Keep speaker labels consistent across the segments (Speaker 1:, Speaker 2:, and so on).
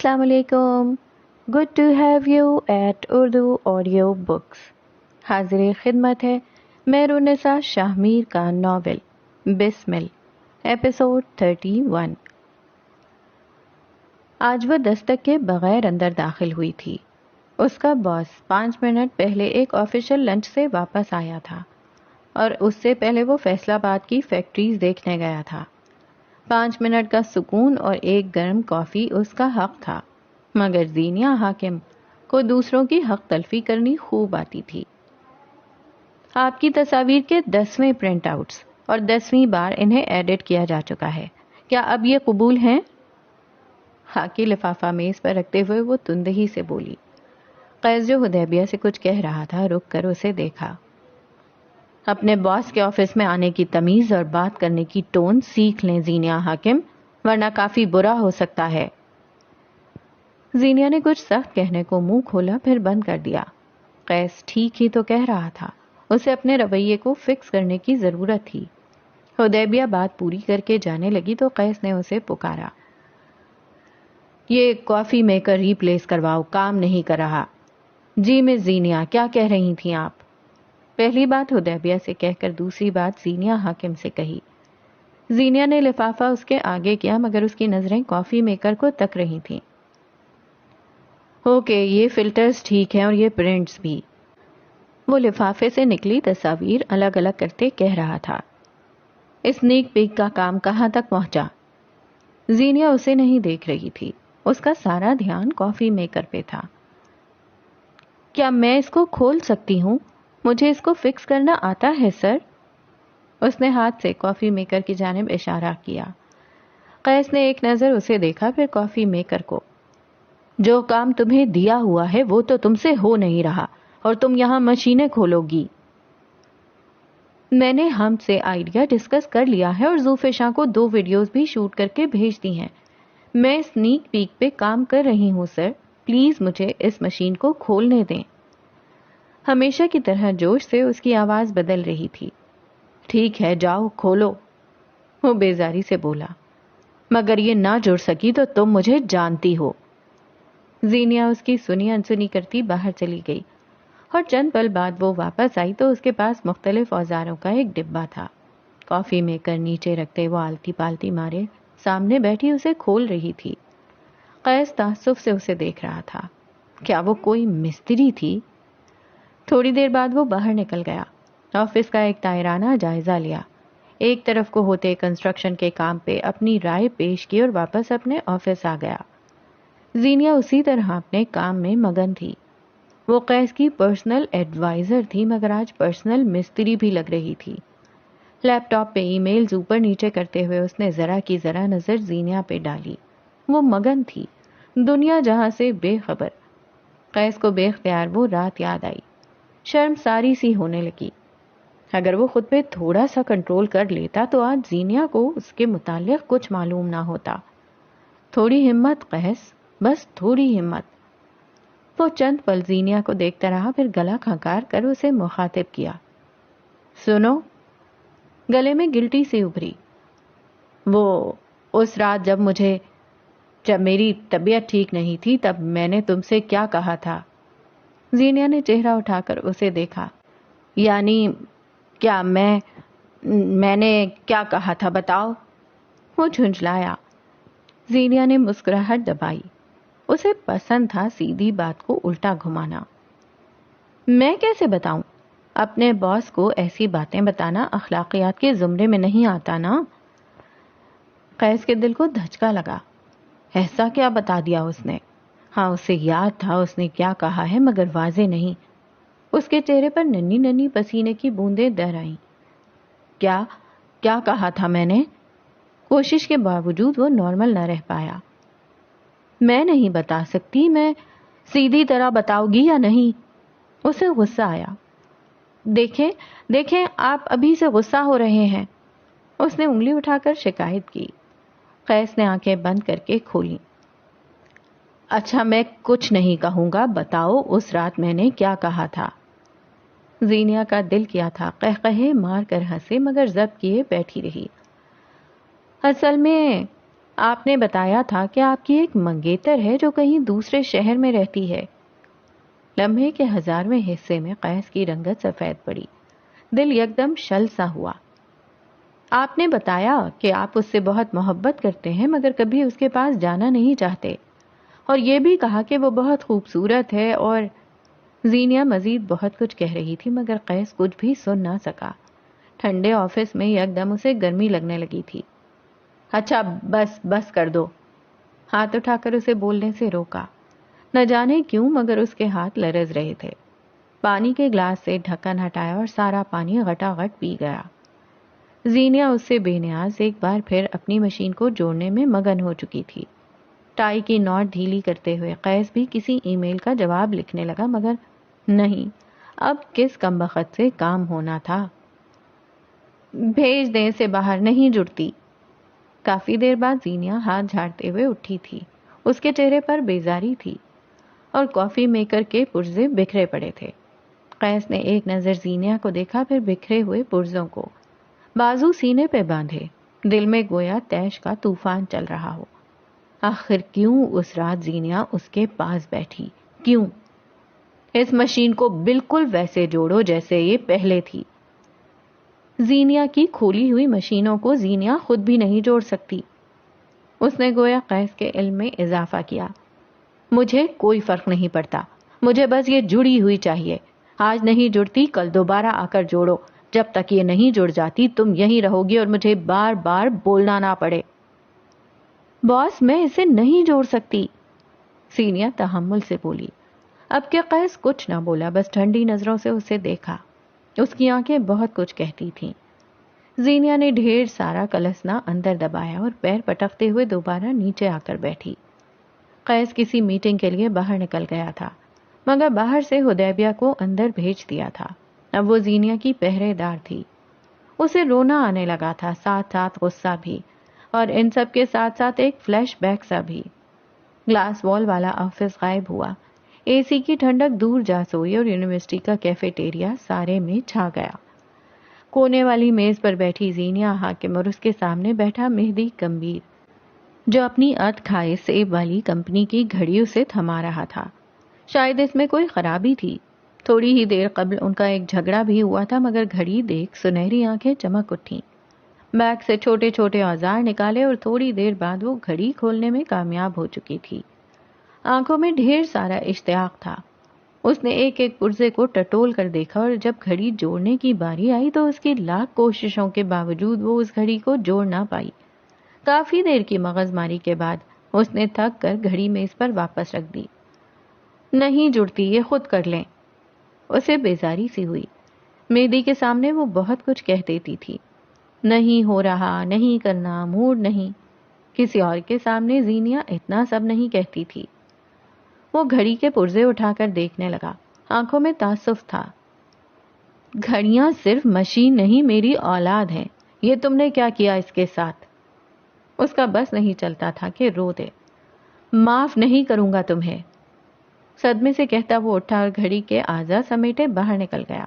Speaker 1: السلام علیکم. Good to have you at Urdu audio books. حاضر خدمت ہے مہرالنساء شاہ میر کا ناول بسمل، ایپیسوڈ 31. آج وہ دستک کے بغیر اندر داخل ہوئی تھی. اس کا باس 5 منٹ پہلے ایک آفیشل لنچ سے واپس آیا تھا اور اس سے پہلے وہ فیصل آباد کی فیکٹریز دیکھنے گیا تھا. 5 منٹ کا سکون اور ایک گرم کافی اس کا حق تھا، مگر زینیہ حاکم کو دوسروں کی حق تلفی کرنی خوب آتی تھی. آپ کی تصاویر کے 10ویں پرنٹ آؤٹس اور 10ویں بار انہیں ایڈٹ کیا جا چکا ہے. کیا اب یہ قبول ہیں؟ خاکی لفافہ میز پر رکھتے ہوئے وہ تندہی سے بولی. قیس جو حدیبیہ سے کچھ کہہ رہا تھا رک کر اسے دیکھا. اپنے باس کے آفس میں آنے کی تمیز اور بات کرنے کی ٹون سیکھ لیں زینیہ حاکم، ورنہ کافی برا ہو سکتا ہے. زینیہ نے کچھ سخت کہنے کو منہ کھولا پھر بند کر دیا. قیس ٹھیک ہی تو کہہ رہا تھا، اسے اپنے رویے کو فکس کرنے کی ضرورت تھی. حدیبیہ بات پوری کر کے جانے لگی تو قیس نے اسے پکارا. یہ کافی میکر ریپلیس کرواؤ، کام نہیں کر رہا. جی مس زینیہ، کیا کہہ رہی تھیں آپ؟ پہلی بات حدیبیہ سے کہہ کر دوسری بات زینیہ حاکم سے کہی. زینیہ نے لفافہ اس کے آگے کیا مگر اس کی نظریں کافی میکر کو تک رہی تھیں. اوکے، یہ فلٹرز ٹھیک ہیں اور یہ پرنٹس بھی. وہ لفافے سے نکلی تصاویر الگ الگ کرتے کہہ رہا تھا. اسنیک پیک کا کام کہاں تک پہنچا؟ زینیہ اسے نہیں دیکھ رہی تھی، اس کا سارا دھیان کافی میکر پہ تھا. کیا میں اس کو کھول سکتی ہوں؟ مجھے اس کو فکس کرنا آتا ہے سر. اس نے ہاتھ سے کافی میکر کی جانب اشارہ کیا. قیس نے ایک نظر اسے دیکھا پھر کافی میکر کو. جو کام تمہیں دیا ہوا ہے وہ تو تم سے ہو نہیں رہا اور تم یہاں مشینیں کھولو گی. میں نے ہم سے آئیڈیا ڈسکس کر لیا ہے اور زوفشاں کو 2 ویڈیوز بھی شوٹ کر کے بھیج دی ہیں. میں اسنیک پیک پہ کام کر رہی ہوں سر، پلیز مجھے اس مشین کو کھولنے دیں. ہمیشہ کی طرح جوش سے اس کی آواز بدل رہی تھی. ٹھیک ہے جاؤ کھولو، وہ بیزاری سے بولا. مگر یہ نہ جڑ سکی تو تم مجھے جانتی ہو. زینیہ اس کی سنی انسنی کرتی باہر چلی گئی اور چند پل بعد وہ واپس آئی تو اس کے پاس مختلف اوزاروں کا ایک ڈبہ تھا. کافی میکر نیچے رکھتے وہ آلتی پالتی مارے سامنے بیٹھی اسے کھول رہی تھی. قیس تعصب سے اسے دیکھ رہا تھا. کیا وہ کوئی مستری تھی؟ تھوڑی دیر بعد وہ باہر نکل گیا. آفس کا ایک دائرانہ جائزہ لیا. ایک طرف کو ہوتے کنسٹرکشن کے کام پہ اپنی رائے پیش کی اور واپس اپنے آفس آ گیا. زینیہ اسی طرح اپنے کام میں مگن تھی. وہ قیس کی پرسنل ایڈوائزر تھی مگر آج پرسنل مستری بھی لگ رہی تھی. لیپ ٹاپ پہ ای میلز اوپر نیچے کرتے ہوئے اس نے ذرا کی ذرا نظر زینیہ پہ ڈالی. وہ مگن تھی، دنیا جہاں سے بے خبر. قیس کو بے اختیار وہ رات یاد آئی. شرم ساری سی ہونے لگی. اگر وہ خود پہ تھوڑا سا کنٹرول کر لیتا تو آج زینیہ کو اس کے متعلق کچھ معلوم نہ ہوتا. تھوڑی ہمت قیس، بس تھوڑی ہمت. وہ چند پل زینیہ کو دیکھتا رہا پھر گلا کھنکار کر اسے مخاطب کیا. سنو. گلے میں گلٹی سی ابھری. وہ اس رات جب میری طبیعت ٹھیک نہیں تھی تب میں نے تم سے کیا کہا تھا؟ زینیہ نے چہرہ اٹھا کر اسے دیکھا. یعنی کیا میں نے کیا کہا تھا بتاؤ؟ وہ جھنجھلایا. زینیہ نے مسکراہٹ دبائی. اسے پسند تھا سیدھی بات کو الٹا گھمانا. میں کیسے بتاؤں؟ اپنے باس کو ایسی باتیں بتانا اخلاقیات کے زمرے میں نہیں آتا نا. قیس کے دل کو دھچکا لگا. ایسا کیا بتا دیا اس نے؟ ہاں اسے یاد تھا اس نے کیا کہا ہے مگر واضح نہیں. اس کے چہرے پر ننھی ننھی پسینے کی بوندیں در آئیں. کیا کہا تھا میں نے؟ کوشش کے باوجود وہ نارمل نہ رہ پایا. میں نہیں بتا سکتی. میں سیدھی طرح بتاؤ گی یا نہیں؟ اسے غصہ آیا. دیکھیں آپ ابھی سے غصہ ہو رہے ہیں. اس نے انگلی اٹھا کر شکایت کی. قیس نے آنکھیں بند کر کے کھولیں. اچھا میں کچھ نہیں کہوں گا، بتاؤ اس رات میں نے کیا کہا تھا؟ زینیہ کا دل کیا تھا قہقہے مار کر ہنسے مگر ضبط کیے بیٹھی رہی. اصل میں آپ نے بتایا تھا کہ آپ کی ایک منگیتر ہے جو کہیں دوسرے شہر میں رہتی ہے۔ لمحے کے 1000ویں حصے میں قیس کی رنگت سفید پڑی، دل یکدم شل سا ہوا۔ آپ نے بتایا کہ آپ اس سے بہت محبت کرتے ہیں مگر کبھی اس کے پاس جانا نہیں چاہتے، اور یہ بھی کہا کہ وہ بہت خوبصورت ہے اور… زینیا مزید بہت کچھ کہہ رہی تھی مگر قیس کچھ بھی سن نہ سکا۔ ٹھنڈے آفس میں یکدم اسے گرمی لگنے لگی تھی۔ اچھا بس بس کر دو، ہاتھ اٹھا کر اسے بولنے سے روکا۔ نہ جانے کیوں مگر اس کے ہاتھ لرز رہے تھے۔ پانی کے گلاس سے ڈھکن ہٹایا اور سارا پانی غٹا غٹ پی گیا۔ زینیا اس سے بے نیاز ایک بار پھر اپنی مشین کو جوڑنے میں مگن ہو چکی تھی۔ ٹائی کی نوٹ ڈھیلی کرتے ہوئے قیس بھی کسی ای میل کا جواب لکھنے لگا مگر نہیں، اب کس کمبخت سے کام ہونا تھا۔ بھیج دیں اسے باہر، نہیں جڑتی۔ کافی دیر بعد زینیا ہاتھ جھاڑتے ہوئے اٹھی تھی۔ اس کے چہرے پر بیزاری تھی اور کافی میکر کے پرزے بکھرے پڑے تھے۔ قیس نے ایک نظر زینیا کو دیکھا، پھر بکھرے ہوئے پرزوں کو، بازو سینے پہ باندھے، دل میں گویا تیش کا طوفان چل رہا ہو۔ آخر کیوں اس رات زینیا اس کے پاس بیٹھی؟ کیوں؟ اس مشین کو بالکل ویسے جوڑو جیسے یہ پہلے تھی۔ زینیا کی کھولی ہوئی مشینوں کو زینیا خود بھی نہیں جوڑ سکتی۔ اس نے گویا قیس کے علم میں اضافہ کیا۔ مجھے کوئی فرق نہیں پڑتا، مجھے بس یہ جڑی ہوئی چاہیے۔ آج نہیں جڑتی، کل دوبارہ آ کر جوڑو۔ جب تک یہ نہیں جڑ جاتی تم یہیں رہو گی اور مجھے بار بار بولنا نہ پڑے۔ باس میں اسے نہیں جوڑ سکتی، زینیا تحمل سے بولی۔ اب کہ قیس کچھ نہ بولا، بس ٹھنڈی نظروں سے اسے دیکھا۔ اس کی آنکھیں بہت کچھ کہتی تھیں۔ زینیا نے ڈھیر سارا کلسنا اندر دبایا اور پیر پٹکتے ہوئے دوبارہ نیچے آ کر بیٹھی۔ قیس کسی میٹنگ کے لیے باہر نکل گیا تھا مگر باہر سے حدیبیہ کو اندر بھیج دیا تھا۔ اب وہ زینیا کی پہرے دار تھی۔ اسے رونا آنے لگا تھا، ساتھ ساتھ غصہ بھی، اور ان سب کے ساتھ ساتھ ایک فلیش بیک سا بھی۔ گلاس وال والا آفس غائب ہوا، اے سی کی ٹھنڈک دور جا سوئی اور یونیورسٹی کا کیفیٹیریا سارے میں چھا گیا۔ کونے والی میز پر بیٹھی زینیا حاکم اور اس کے سامنے بیٹھا مہدی کمبیر، جو اپنی ات کھائے سیب والی کمپنی کی گھڑی اسے تھما رہا تھا۔ شاید اس میں کوئی خرابی تھی۔ تھوڑی ہی دیر قبل ان کا ایک جھگڑا بھی ہوا تھا مگر گھڑی دیکھ سنہری آنکھیں چمک اٹھیں۔ بیگ سے چھوٹے چھوٹے اوزار نکالے اور تھوڑی دیر بعد وہ گھڑی کھولنے میں کامیاب ہو چکی تھی۔ آنکھوں میں ڈھیر سارا اشتیاق تھا۔ اس نے ایک ایک پرزے کو ٹٹول کر دیکھا اور جب گھڑی جوڑنے کی باری آئی تو اس کی لاکھ کوششوں کے باوجود وہ اس گھڑی کو جوڑ نہ پائی۔ کافی دیر کی مغز ماری کے بعد اس نے تھک کر گھڑی میز پر واپس رکھ دی۔ نہیں جڑتی، یہ خود کر لیں۔ اسے بیزاری سی ہوئی۔ مہدی کے سامنے وہ بہت کچھ کہہ دیتی تھی، نہیں ہو رہا، نہیں کرنا، موڈ نہیں۔ کسی اور کے سامنے زینیا اتنا سب نہیں کہتی تھی۔ وہ گھڑی کے پرزے اٹھا کر دیکھنے لگا، آنکھوں میں تعصب تھا۔ گھڑیاں صرف مشین نہیں، میری اولاد ہیں، یہ تم نے کیا کیا اس کے ساتھ؟ اس کا بس نہیں چلتا تھا کہ رو دے۔ معاف نہیں کروں گا تمہیں، صدمے سے کہتا وہ اٹھا اور گھڑی کے اعضاء سمیٹے باہر نکل گیا۔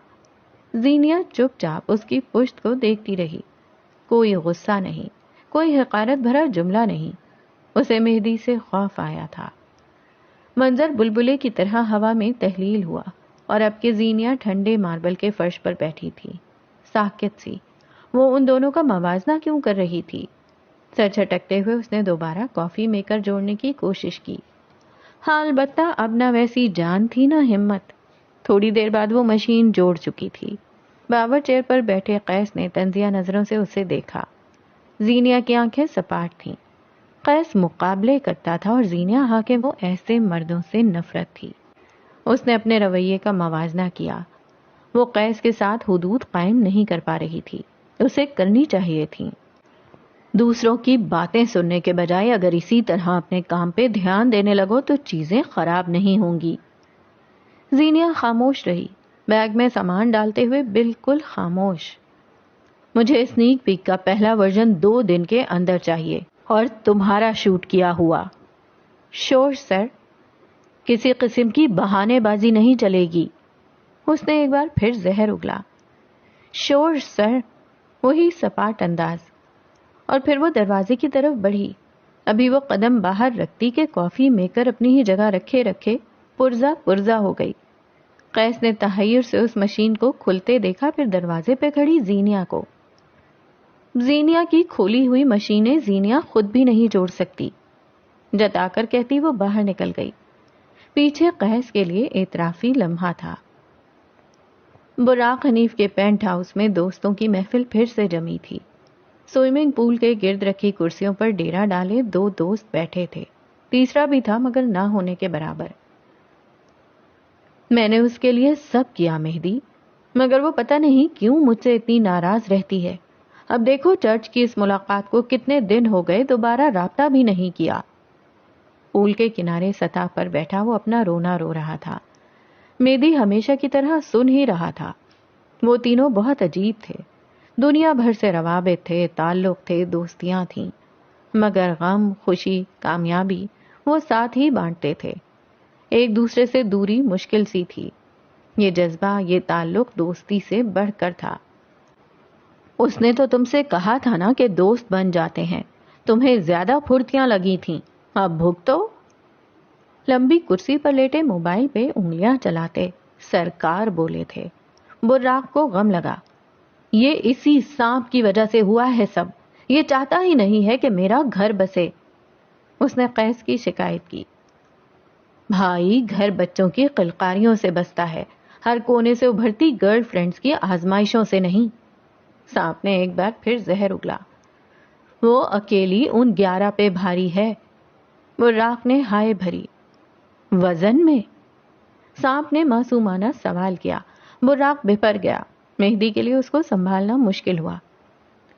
Speaker 1: زینیا چپ چاپ اس کی پشت کو دیکھتی رہی۔ کوئی غصہ نہیں، کوئی حقارت بھرا جملہ نہیں۔ اسے مہدی سے خوف آیا تھا۔ منظر بلبلے کی طرح ہوا میں تحلیل ہوا اور اب کہ زینیا ٹھنڈے ماربل کے فرش پر بیٹھی تھی، ساکت سی، وہ ان دونوں کا موازنہ کیوں کر رہی تھی؟ سر جھٹکتے ہوئے اس نے دوبارہ کافی میکر جوڑنے کی کوشش کی۔ ہاں البتہ اب نہ ویسی جان تھی نہ ہمت۔ تھوڑی دیر بعد وہ مشین جوڑ چکی تھی۔ باور چیئر پر بیٹھے قیس نے طنزیہ نظروں سے اسے دیکھا۔ زینیا کی آنکھیں سپاٹ تھیں۔ قیس مقابلے کرتا تھا اور زینیا حاکم وہ ایسے مردوں سے نفرت تھی۔ اس نے اپنے رویے کا موازنہ کیا۔ وہ قیس کے ساتھ حدود قائم نہیں کر پا رہی تھی، اسے کرنی چاہیے تھیں۔ دوسروں کی باتیں سننے کے بجائے اگر اسی طرح اپنے کام پہ دھیان دینے لگو تو چیزیں خراب نہیں ہوں گی۔ زینیا خاموش رہی، بیگ میں سامان ڈالتے ہوئے بالکل خاموش۔ مجھے اسنیک پیک کا پہلا ورژن 2 دن کے اندر چاہیے اور تمہارا شوٹ کیا ہوا۔ شور سر، کسی قسم کی بہانے بازی نہیں چلے گی۔ اس نے ایک بار پھر زہر اگلا۔ شور سر، وہی سپاٹ انداز، اور پھر وہ دروازے کی طرف بڑھی۔ ابھی وہ قدم باہر رکھتی کہ کافی میکر اپنی ہی جگہ رکھے رکھے پرزا پرزا ہو گئی۔ قیس نے تحیر سے اس مشین کو کھلتے دیکھا، پھر دروازے پہ کھڑی زینیا کو۔ زینیا کی کھولی ہوئی مشینیں زینیا خود بھی نہیں جوڑ سکتی، جتا کر کہتی وہ باہر نکل گئی۔ پیچھے قیس کے لیے اعترافی لمحہ تھا۔ براق حنیف کے پینٹ ہاؤس میں دوستوں کی محفل پھر سے جمی تھی۔ سوئمنگ پول کے گرد رکھی کرسیوں پر ڈیرا ڈالے 2 دوست بیٹھے تھے، تیسرا بھی تھا مگر نہ ہونے کے برابر۔ میں نے اس کے لیے سب کیا مہدی، مگر وہ پتہ نہیں کیوں مجھ سے اتنی ناراض رہتی ہے۔ اب دیکھو چرچ کی اس ملاقات کو کتنے دن ہو گئے، دوبارہ رابطہ بھی نہیں کیا۔ پول کے کنارے سطح پر بیٹھا وہ اپنا رونا رو رہا تھا۔ مہدی ہمیشہ کی طرح سن ہی رہا تھا۔ وہ تینوں بہت عجیب تھے، دنیا بھر سے روابط تھے، تعلق تھے، دوستیاں تھیں، مگر غم، خوشی، کامیابی وہ ساتھ ہی بانٹتے تھے۔ ایک دوسرے سے دوری مشکل سی تھی۔ یہ جذبہ، یہ تعلق دوستی سے بڑھ کر تھا۔ اس نے تو تم سے کہا تھا نا کہ دوست بن جاتے ہیں، تمہیں زیادہ پھرتیاں لگی تھیں، اب بھگتو۔ لمبی کرسی پر لیٹے موبائل پہ انگلیاں چلاتے سرکار بولے تھے۔ براق کو غم لگا، یہ اسی سانپ کی وجہ سے ہوا ہے سب، یہ چاہتا ہی نہیں ہے کہ میرا گھر بسے۔ اس نے قیس کی شکایت کی۔ بھائی گھر بچوں کی قلقاریوں سے بستا ہے، ہر کونے سے ابھرتی گرل فرینڈز کی آزمائشوں سے نہیں۔ سانپ نے ایک بار پھر زہر اگلا۔ وہ اکیلی ان 11 پہ بھاری ہے۔ براق نے ہائے بھری۔ وزن میں؟ سانپ نے معصومانہ سوال کیا۔ براق بپر گیا۔ مہدی کے لیے اس کو سنبھالنا مشکل ہوا۔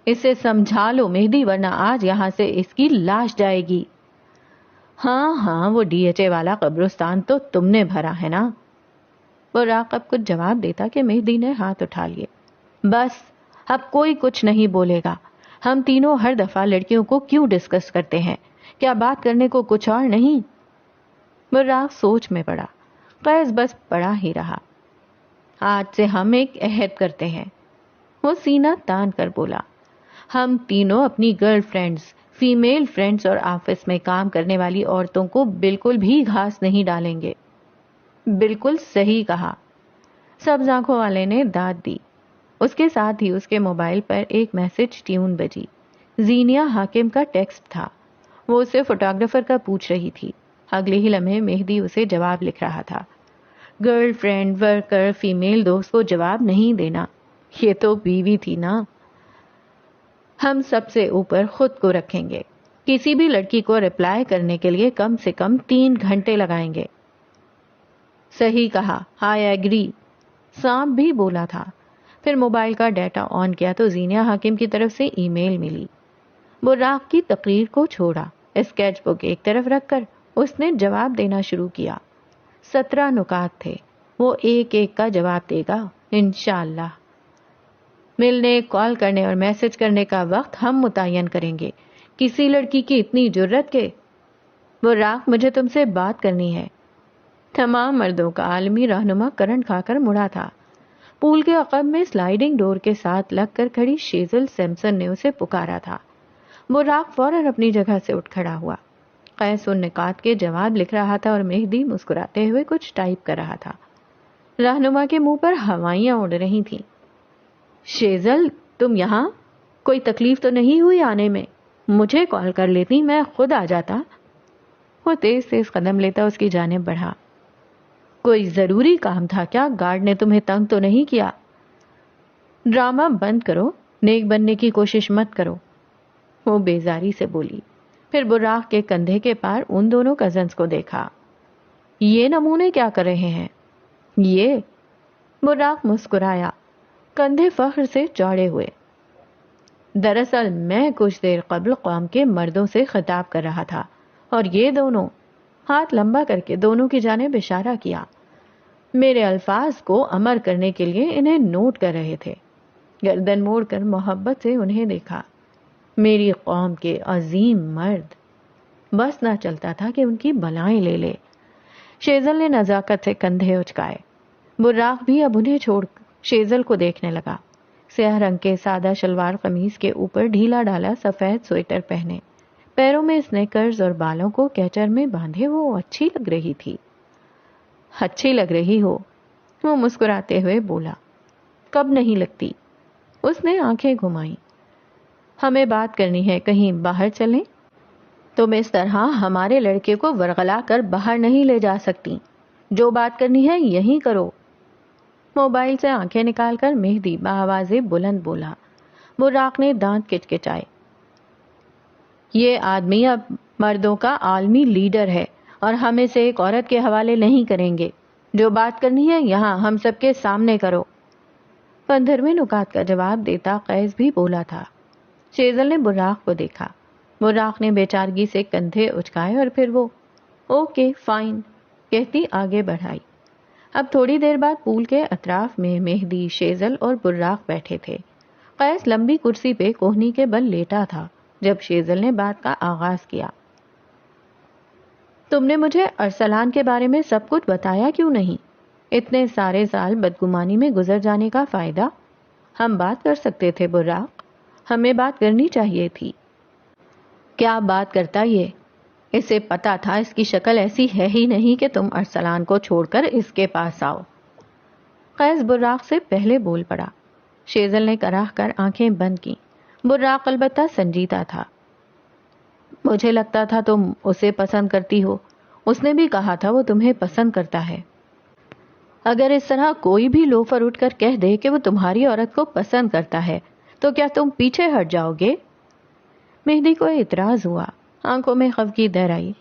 Speaker 1: اسے سمجھا لو مہدی، ورنہ آج یہاں سے اس کی لاش جائے گی۔ ہاں ہاں، وہ ڈی ایچ اے والا قبرستان تو تم نے بھرا ہے نا۔ براق اب کچھ جواب دیتا کہ مہدی نے ہاتھ اٹھا لیے۔ بس اب کوئی کچھ نہیں بولے گا۔ ہم تینوں ہر دفعہ لڑکیوں کو کیوں ڈسکس کرتے ہیں؟ کیا بات کرنے کو کچھ اور نہیں؟ براق سوچ میں پڑا۔ قیس بس پڑا ہی رہا۔ آج سے ہم ایک عہد کرتے ہیں، وہ سینہ تان کر بولا۔ ہم تینوں اپنی گرل فرینڈز، فیمیل فرینڈز اور آفس میں کام کرنے والی عورتوں کو بالکل بھی گھاس نہیں ڈالیں گے۔ بالکل صحیح کہا، سبز آنکھوں والے نے داد دی۔ اس کے ساتھ ہی اس کے موبائل پر ایک میسج ٹیون بجی۔ زینیا حاکم کا ٹیکسٹ تھا۔ وہ اسے فوٹوگرافر کا پوچھ رہی تھی۔ اگلے ہی لمحے مہدی اسے جواب لکھ رہا تھا۔ گرل فرینڈ، ورکر، فیمیل دوست کو جواب نہیں دینا، یہ تو بیوی تھی نا۔ ہم سب سے اوپر خود کو رکھیں گے، کسی بھی لڑکی کو رپلائی کرنے کے لیے کم سے کم 3 گھنٹے لگائیں گے۔ صحیح کہا، آئی ایگری، سانپ بھی بولا تھا۔ پھر موبائل کا ڈیٹا آن کیا تو زینیا حاکم کی طرف سے ای میل ملی۔ براق کی تقریر کو چھوڑا، اسکیچ بک ایک طرف رکھ کر اس نے جواب دینا شروع کیا۔ 17 نکات تھے، وہ ایک ایک کا جواب دے گا انشاءاللہ۔ ملنے، کال کرنے اور میسج کرنے کا وقت ہم متعین کریں گے۔ کسی لڑکی کی اتنی جرت کے؟ براق مجھے تم سے بات کرنی ہے۔ تمام مردوں کا عالمی رہنما کرنٹ کھا کر مڑا تھا۔ پول کے عقب میں سلائیڈنگ ڈور کے ساتھ لگ کر کھڑی شیزل سیمسن نے اسے پکارا تھا۔ براق فوراً اپنی جگہ سے اٹھ کھڑا ہوا۔ قیس ان نکات کے جواب لکھ رہا تھا اور مہدی مسکراتے ہوئے کچھ ٹائپ کر رہا تھا۔ رہنما کے منہ پر ہوائیاں اڑ رہی تھیں۔ شیزل، تم یہاں؟ کوئی تکلیف تو نہیں ہوئی آنے میں؟ مجھے کال کر لیتی، میں خود آ جاتا۔ وہ تیز تیز قدم لیتا اس کی جانب بڑھا۔ کوئی ضروری کام تھا کیا؟ گارڈ نے تمہیں تنگ تو نہیں کیا؟ ڈرامہ بند کرو، نیک بننے کی کوشش مت کرو، وہ بیزاری سے بولی۔ پھر براق کے کندھے کے پار ان دونوں کزنز کو دیکھا۔ یہ نمونے کیا کر رہے ہیں؟ یہ؟ براق مسکرایا، کندھے فخر سے چوڑے ہوئے۔ دراصل میں کچھ دیر قبل قوم کے مردوں سے خطاب کر رہا تھا، اور یہ دونوں، ہاتھ لمبا کر کے دونوں کی جانب اشارہ کیا، میرے الفاظ کو امر کرنے کے لیے انہیں نوٹ کر رہے تھے۔ گردن موڑ کر محبت سے انہیں دیکھا۔ میری قوم کے عظیم مرد، بس نہ چلتا تھا کہ ان کی بلائیں لے لے۔ شیزل نے نزاکت سے کندھے اچکائے۔ براق بھی اب انہیں چھوڑ شیزل کو دیکھنے لگا۔ سیاہ رنگ کے سادہ شلوار قمیض کے اوپر ڈھیلا ڈالا سفید سویٹر پہنے، پیروں میں سنیکرز اور بالوں کو کیچر میں باندھے وہ اچھی لگ رہی تھی۔ اچھی لگ رہی ہو، وہ مسکراتے ہوئے بولا۔ کب نہیں لگتی؟ اس نے آنکھیں گھمائیں۔ ہمیں بات کرنی ہے، کہیں باہر چلیں؟ تم اس طرح ہمارے لڑکے کو ورغلا کر باہر نہیں لے جا سکتی۔ جو بات کرنی ہے یہیں کرو۔ موبائل سے آنکھیں نکال کر مہدی بآواز بلند بولا۔ براق نے دانت کچکچائے۔ یہ آدمی اب مردوں کا عالمی لیڈر ہے اور ہم اسے ایک عورت کے حوالے نہیں کریں گے۔ جو بات کرنی ہے یہاں ہم سب کے سامنے کرو۔ 15ویں نکات کا جواب دیتا قیس بھی بولا تھا۔ شیزل نے براق کو دیکھا۔ براق نے بیچارگی سے کندھے اچکائے اور پھر وہ اوکے فائن کہتی آگے بڑھائی۔ اب تھوڑی دیر بعد پول کے اطراف میں مہدی، شیزل اور براق بیٹھے تھے۔ قیس لمبی کرسی پہ کوہنی کے بل لیٹا تھا جب شیزل نے بات کا آغاز کیا۔ تم نے مجھے ارسلان کے بارے میں سب کچھ بتایا کیوں نہیں؟ اتنے سارے سال بدگمانی میں گزر جانے کا فائدہ؟ ہم بات کر سکتے تھے براق، ہمیں بات کرنی چاہیے تھی۔ کیا بات کرتا یہ؟ اسے پتا تھا اس کی شکل ایسی ہے ہی نہیں کہ تم ارسلان کو چھوڑ کر اس کے پاس آؤ۔ قیس براق سے پہلے بول پڑا۔ شیزل نے کراہ کر آنکھیں بند کی۔ براق البتہ سنجیدہ تھا۔ مجھے لگتا تھا تم اسے پسند کرتی ہو، اس نے بھی کہا تھا وہ تمہیں پسند کرتا ہے۔ اگر اس طرح کوئی بھی لوفر اٹھ کر کہہ دے کہ وہ تمہاری عورت کو پسند کرتا ہے تو کیا تم پیچھے ہٹ جاؤ گے؟ مہدی کو اعتراض ہوا، آنکھوں میں خفگی در آئی۔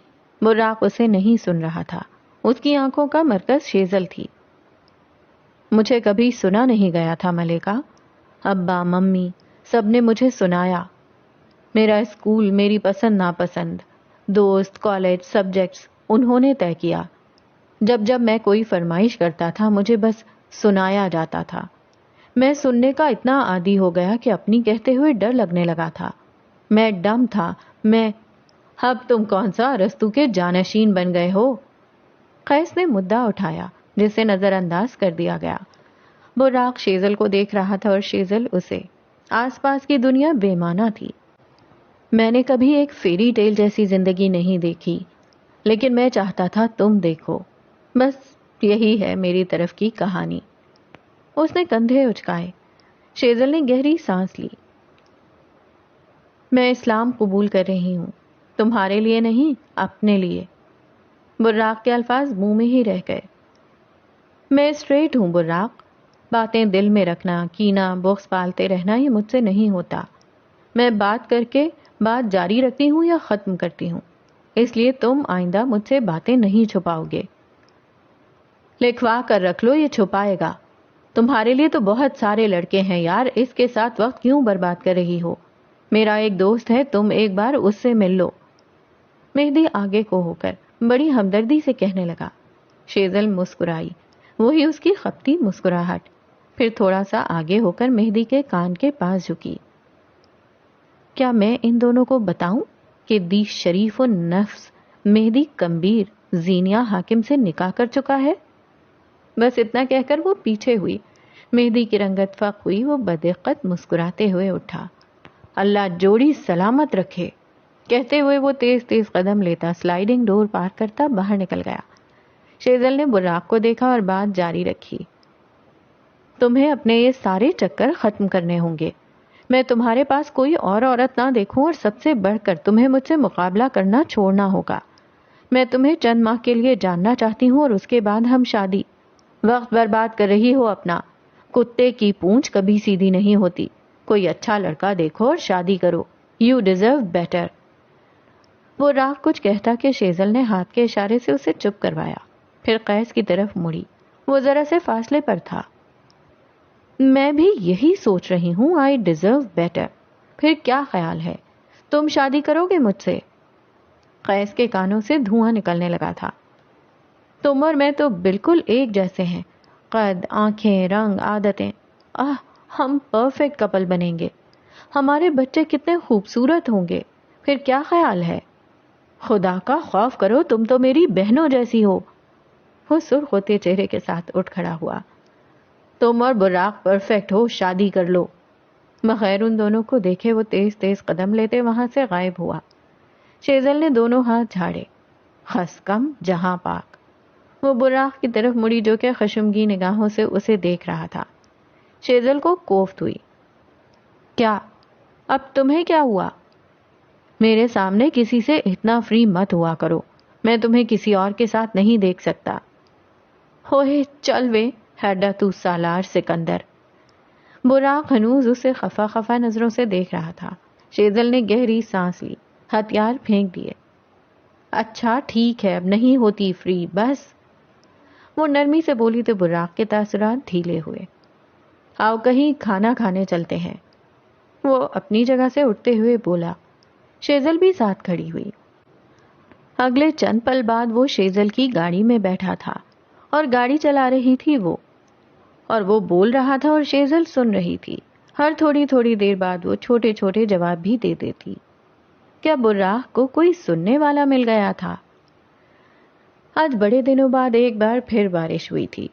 Speaker 1: براق اسے نہیں سن رہا تھا، اس کی آنکھوں کا مرکز شیزل تھی۔ مجھے کبھی سنا نہیں گیا تھا ملکہ، ابا ممی سب نے مجھے سنایا۔ میرا اسکول، میری پسند ناپسند، دوست، کالج، سبجیکٹس انہوں نے طے کیا۔ جب جب میں کوئی فرمائش کرتا تھا مجھے بس سنایا جاتا تھا۔ میں سننے کا اتنا عادی ہو گیا کہ اپنی کہتے ہوئے ڈر لگنے لگا تھا۔ میں ڈم تھا۔ اب تم کون سا ارسطو کے جانشین بن گئے ہو؟ قیس نے مدعا اٹھایا جسے نظر انداز کر دیا گیا۔ براق شیزل کو دیکھ رہا تھا اور شیزل اسے۔ آس پاس کی دنیا بے معنی تھی۔ میں نے کبھی ایک فیری ٹیل جیسی زندگی نہیں دیکھی، لیکن میں چاہتا تھا تم دیکھو۔ بس یہی ہے میری طرف کی کہانی۔ اس نے کندھے اچکائے۔ شیزل نے گہری سانس لی۔ میں اسلام قبول کر رہی ہوں، تمہارے لیے نہیں، اپنے لیے۔ براق کے الفاظ منہ میں ہی رہ گئے۔ میں اسٹریٹ ہوں براق، باتیں دل میں رکھنا، کینہ بغض پالتے رہنا یہ مجھ سے نہیں ہوتا۔ میں بات کر کے بات جاری رکھتی ہوں یا ختم کرتی ہوں، اس لیے تم آئندہ مجھ سے باتیں نہیں چھپاؤ گے۔ لکھوا کر رکھ لو، یہ چھپائے گا۔ تمہارے لیے تو بہت سارے لڑکے ہیں یار، اس کے ساتھ وقت کیوں برباد کر رہی ہو؟ میرا ایک دوست ہے، تم ایک بار اس سے مل لو۔ مہدی آگے کو ہو کر بڑی ہمدردی سے کہنے لگا۔ شیزل مسکرائی، وہی اس کی خپتی مسکراہٹ، پھر تھوڑا سا آگے ہو کر مہدی کے کان کے پاس جھکی۔ کیا میں ان دونوں کو بتاؤں کہ دی شریف و نفس مہدی کمبیر زینیا حاکم سے نکاح کر چکا ہے؟ بس اتنا کہہ کر وہ پیچھے ہوئی۔ مہدی کی رنگت فق ہوئی، وہ بدقت مسکراتے ہوئے اٹھا۔ اللہ جوڑی سلامت رکھے کہتے ہوئے وہ تیز تیز قدم لیتا سلائیڈنگ ڈور پار کرتا باہر نکل گیا۔ شیزل نے براق کو دیکھا اور بات جاری رکھی۔ تمہیں اپنے یہ سارے چکر ختم کرنے ہوں گے۔ میں تمہارے پاس کوئی اور عورت نہ دیکھوں اور سب سے بڑھ کر تمہیں مجھ سے مقابلہ کرنا چھوڑنا ہوگا۔ میں تمہیں چند ماہ کے لیے جاننا چاہتی ہوں اور اس کے بعد ہم شادی۔ وقت برباد کر رہی ہو اپنا۔ کتے کی پونچھ کبھی سیدھی نہیں ہوتی۔ کوئی اچھا لڑکا دیکھو اور شادی کرو۔ You deserve better. وہ راہ کچھ کہتا کہ شیزل نے ہاتھ کے اشارے سے اسے چپ کروایا، پھر قیس کی طرف مڑی۔ وہ ذرا سے فاصلے پر تھا۔ میں بھی یہی سوچ رہی ہوں، آئی ڈیزرو بیٹر۔ پھر کیا خیال ہے، تم شادی کرو گے مجھ سے؟ قیس کے کانوں سے دھواں نکلنے لگا تھا۔ تم اور میں تو بالکل ایک جیسے ہیں، قد، آنکھیں، رنگ، عادتیں۔ ہم پرفیکٹ کپل بنیں گے۔ ہمارے بچے کتنے خوبصورت ہوں گے۔ پھر کیا خیال ہے؟ خدا کا خوف کرو، تم تو میری بہنوں جیسی ہو۔ وہ سرخ ہوتے چہرے کے ساتھ اٹھ کھڑا ہوا۔ تم اور براق پرفیکٹ ہو، شادی کر لو۔ بغیر ان دونوں کو دیکھے وہ تیز تیز قدم لیتے وہاں سے غائب ہوا۔ شیزل نے دونوں ہاتھ جھاڑے. خس کم جہاں پاک. وہ براق کی طرف مڑی جو کہ خشمگی نگاہوں سے اسے دیکھ رہا تھا. شیزل کو کوفت ہوئی. کیا؟ اب تمہیں کیا ہوا؟ میرے سامنے کسی سے اتنا فری مت ہوا کرو. میں تمہیں کسی اور کے ساتھ نہیں دیکھ سکتا. ہوئے چل وے ہیڈا تو سالار سکندر. براق ہنوز اسے خفا خفا نظروں سے دیکھ رہا تھا. شیزل نے گہری سانس لی. ہتھیار پھینک دیے. اچھا ٹھیک ہے، اب نہیں ہوتی فری بس. وہ نرمی سے بولی تو براق کے تاثرات ڈھیلے ہوئے. آؤ کہیں کھانا کھانے چلتے ہیں. وہ اپنی جگہ سے اٹھتے ہوئے بولا. شیزل بھی ساتھ کھڑی ہوئی. اگلے چند پل بعد وہ شیزل کی گاڑی میں بیٹھا تھا اور گاڑی چلا رہی تھی وہ، اور وہ بول رہا تھا اور شیزل سن رہی تھی. ہر تھوڑی تھوڑی دیر بعد وہ چھوٹے چھوٹے جواب بھی دے دیتی. کیا براق کو کوئی سننے والا مل گیا تھا؟ آج بڑے دنوں بعد ایک بار پھر بارش ہوئی تھی.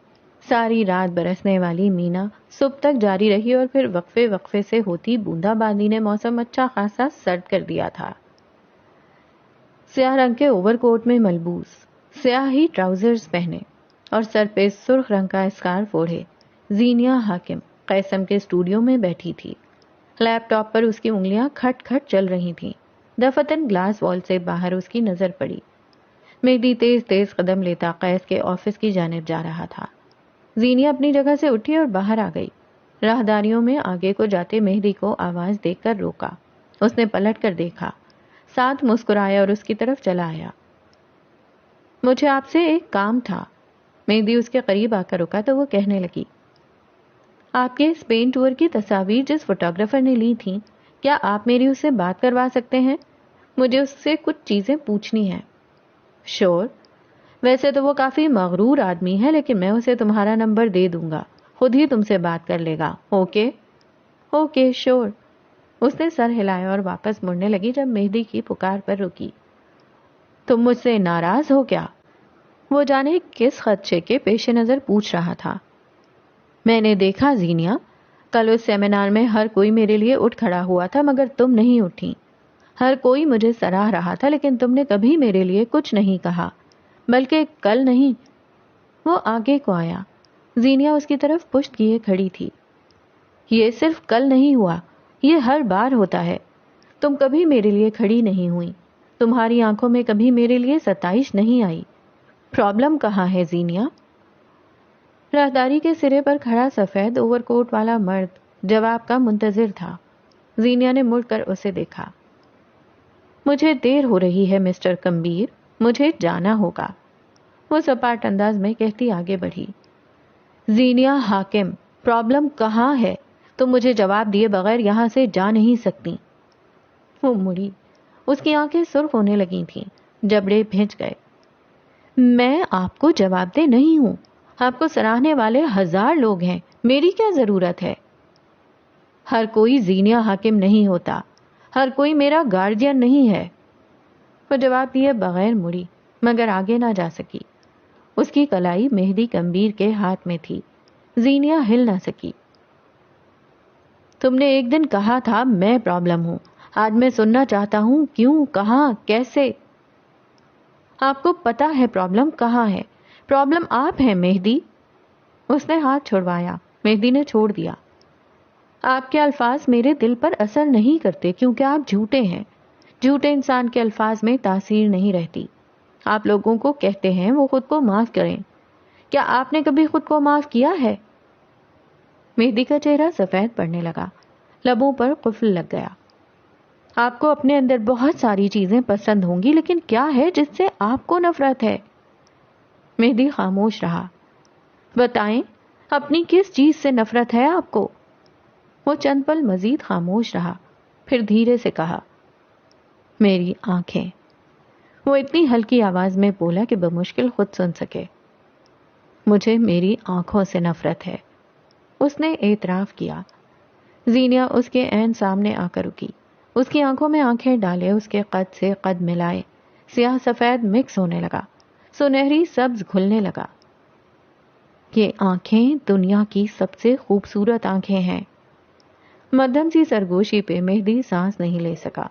Speaker 1: ساری رات برسنے والی مینا صبح تک جاری رہی اور پھر وقفے وقفے سے ہوتی بوندا باندی نے موسم اچھا خاصا سرد کر دیا تھا. سیاہ رنگ کے اوور کوٹ میں ملبوس، سیاہ ہی ٹراؤزرز پہنے اور سر پہ سرخ رنگ کا اسکارف اوڑھے زینیا حاکم قیسم کے اسٹوڈیو میں بیٹھی تھی. لیپ ٹاپ پر اس کی انگلیاں کھٹ کھٹ چل رہی تھیں. دفتن گلاس وال سے باہر اس کی نظر پڑی. مہدی تیز تیز قدم لیتا قیس کے آفس کی جانب جا رہا تھا. زینیا اپنی جگہ سے اٹھی اور باہر آ گئی. راہداریوں میں آگے کو جاتے مہدی کو آواز دے کر روکا. اس نے پلٹ کر دیکھا، ساتھ مسکرایا اور اس کی طرف چلا آیا. مجھے آپ سے ایک کام تھا. مہدی اس کے قریب آ کر رکا تو وہ کہنے لگی. آپ کے اسپین ٹور کی تصاویر جس فوٹوگرافر نے لی تھیں، کیا آپ میری اس سے بات کروا سکتے ہیں؟ مجھے اس سے کچھ چیزیں پوچھنی ہیں. شور. ویسے تو وہ کافی مغرور آدمی ہے، لیکن میں اسے تمہارا نمبر دے دوں گا، خود ہی تم سے بات کر لے گا. اوکے؟ اوکے شور. اس نے سر ہلایا اور واپس مڑنے لگی جب مہدی کی پکار پر رکی. تم مجھ سے ناراض ہو کیا؟ وہ جانے کس خدشے کے پیش نظر پوچھ رہا تھا. میں نے دیکھا زینیا، کل اس سیمینار میں ہر کوئی میرے لیے اٹھ کھڑا ہوا تھا مگر تم نہیں اٹھی. ہر کوئی مجھے سراہ رہا تھا لیکن تم نے کبھی میرے لیے کچھ نہیں کہا، بلکہ کل نہیں. وہ آگے کو آیا. زینیا اس کی طرف پشت کیے کھڑی تھی. یہ صرف کل نہیں ہوا، یہ ہر بار ہوتا ہے. تم کبھی میرے لیے کھڑی نہیں ہوئی، تمہاری آنکھوں میں کبھی میرے لیے ستائش نہیں آئی. پرابلم کہاں ہے زینیا؟ راہداری کے سرے پر کھڑا سفید اوور کوٹ والا مرد جواب کا منتظر تھا. زینیا نے مڑ کر اسے دیکھا. مجھے دیر ہو رہی ہے مسٹر کمبیر، مجھے جانا ہوگا. وہ سپاٹ انداز میں کہتی آگے بڑھی. زینیا حاکم، پرابلم کہاں ہے؟ تم مجھے جواب دیے بغیر یہاں سے جا نہیں سکتی. وہ مڑی. اس کی آنکھیں سرخ ہونے لگی تھیں، جبڑے بھیج گئے. میں آپ کو جواب دہ نہیں ہوں. آپ کو سراہنے والے 1000 لوگ ہیں، میری کیا ضرورت ہے؟ ہر کوئی زینیا حاکم نہیں ہوتا، ہر کوئی میرا گارڈین نہیں ہے. وہ جواب دیے بغیر مڑی مگر آگے نہ جا سکی. اس کی کلائی مہدی کمبیر کے ہاتھ میں تھی. زینیا ہل نہ سکی. تم نے ایک دن کہا تھا میں پرابلم ہوں. آج میں سننا چاہتا ہوں کیوں، کہاں، کیسے؟ آپ کو پتا ہے پرابلم کہاں ہے؟ پرابلم آپ ہیں مہدی. اس نے ہاتھ چھڑوایا. مہدی نے چھوڑ دیا. آپ کے الفاظ میرے دل پر اثر نہیں کرتے کیونکہ آپ جھوٹے ہیں. جھوٹے انسان کے الفاظ میں تاثیر نہیں رہتی. آپ لوگوں کو کہتے ہیں وہ خود کو معاف کریں. کیا آپ نے کبھی خود کو معاف کیا ہے؟ مہدی کا چہرہ سفید پڑنے لگا، لبوں پر قفل لگ گیا. آپ کو اپنے اندر بہت ساری چیزیں پسند ہوں گی، لیکن کیا ہے جس سے آپ کو نفرت ہے؟ مہدی خاموش رہا. بتائیں، اپنی کس چیز سے نفرت ہے آپ کو؟ وہ چند پل مزید خاموش رہا، پھر دھیرے سے کہا. میری آنکھیں. وہ اتنی ہلکی آواز میں بولا کہ بمشکل خود سن سکے. مجھے میری آنکھوں سے نفرت ہے، اس نے اعتراف کیا. زینیا اس کے عین سامنے آ کر رکی. اس کی آنکھوں میں آنکھیں ڈالے اس کے قد سے قد ملائے. سیاہ سفید مکس ہونے لگا، سنہری سبز گھلنے لگا. یہ آنکھیں دنیا کی سب سے خوبصورت آنکھیں ہیں. مدھم سی سرگوشی پہ مہدی سانس نہیں لے سکا.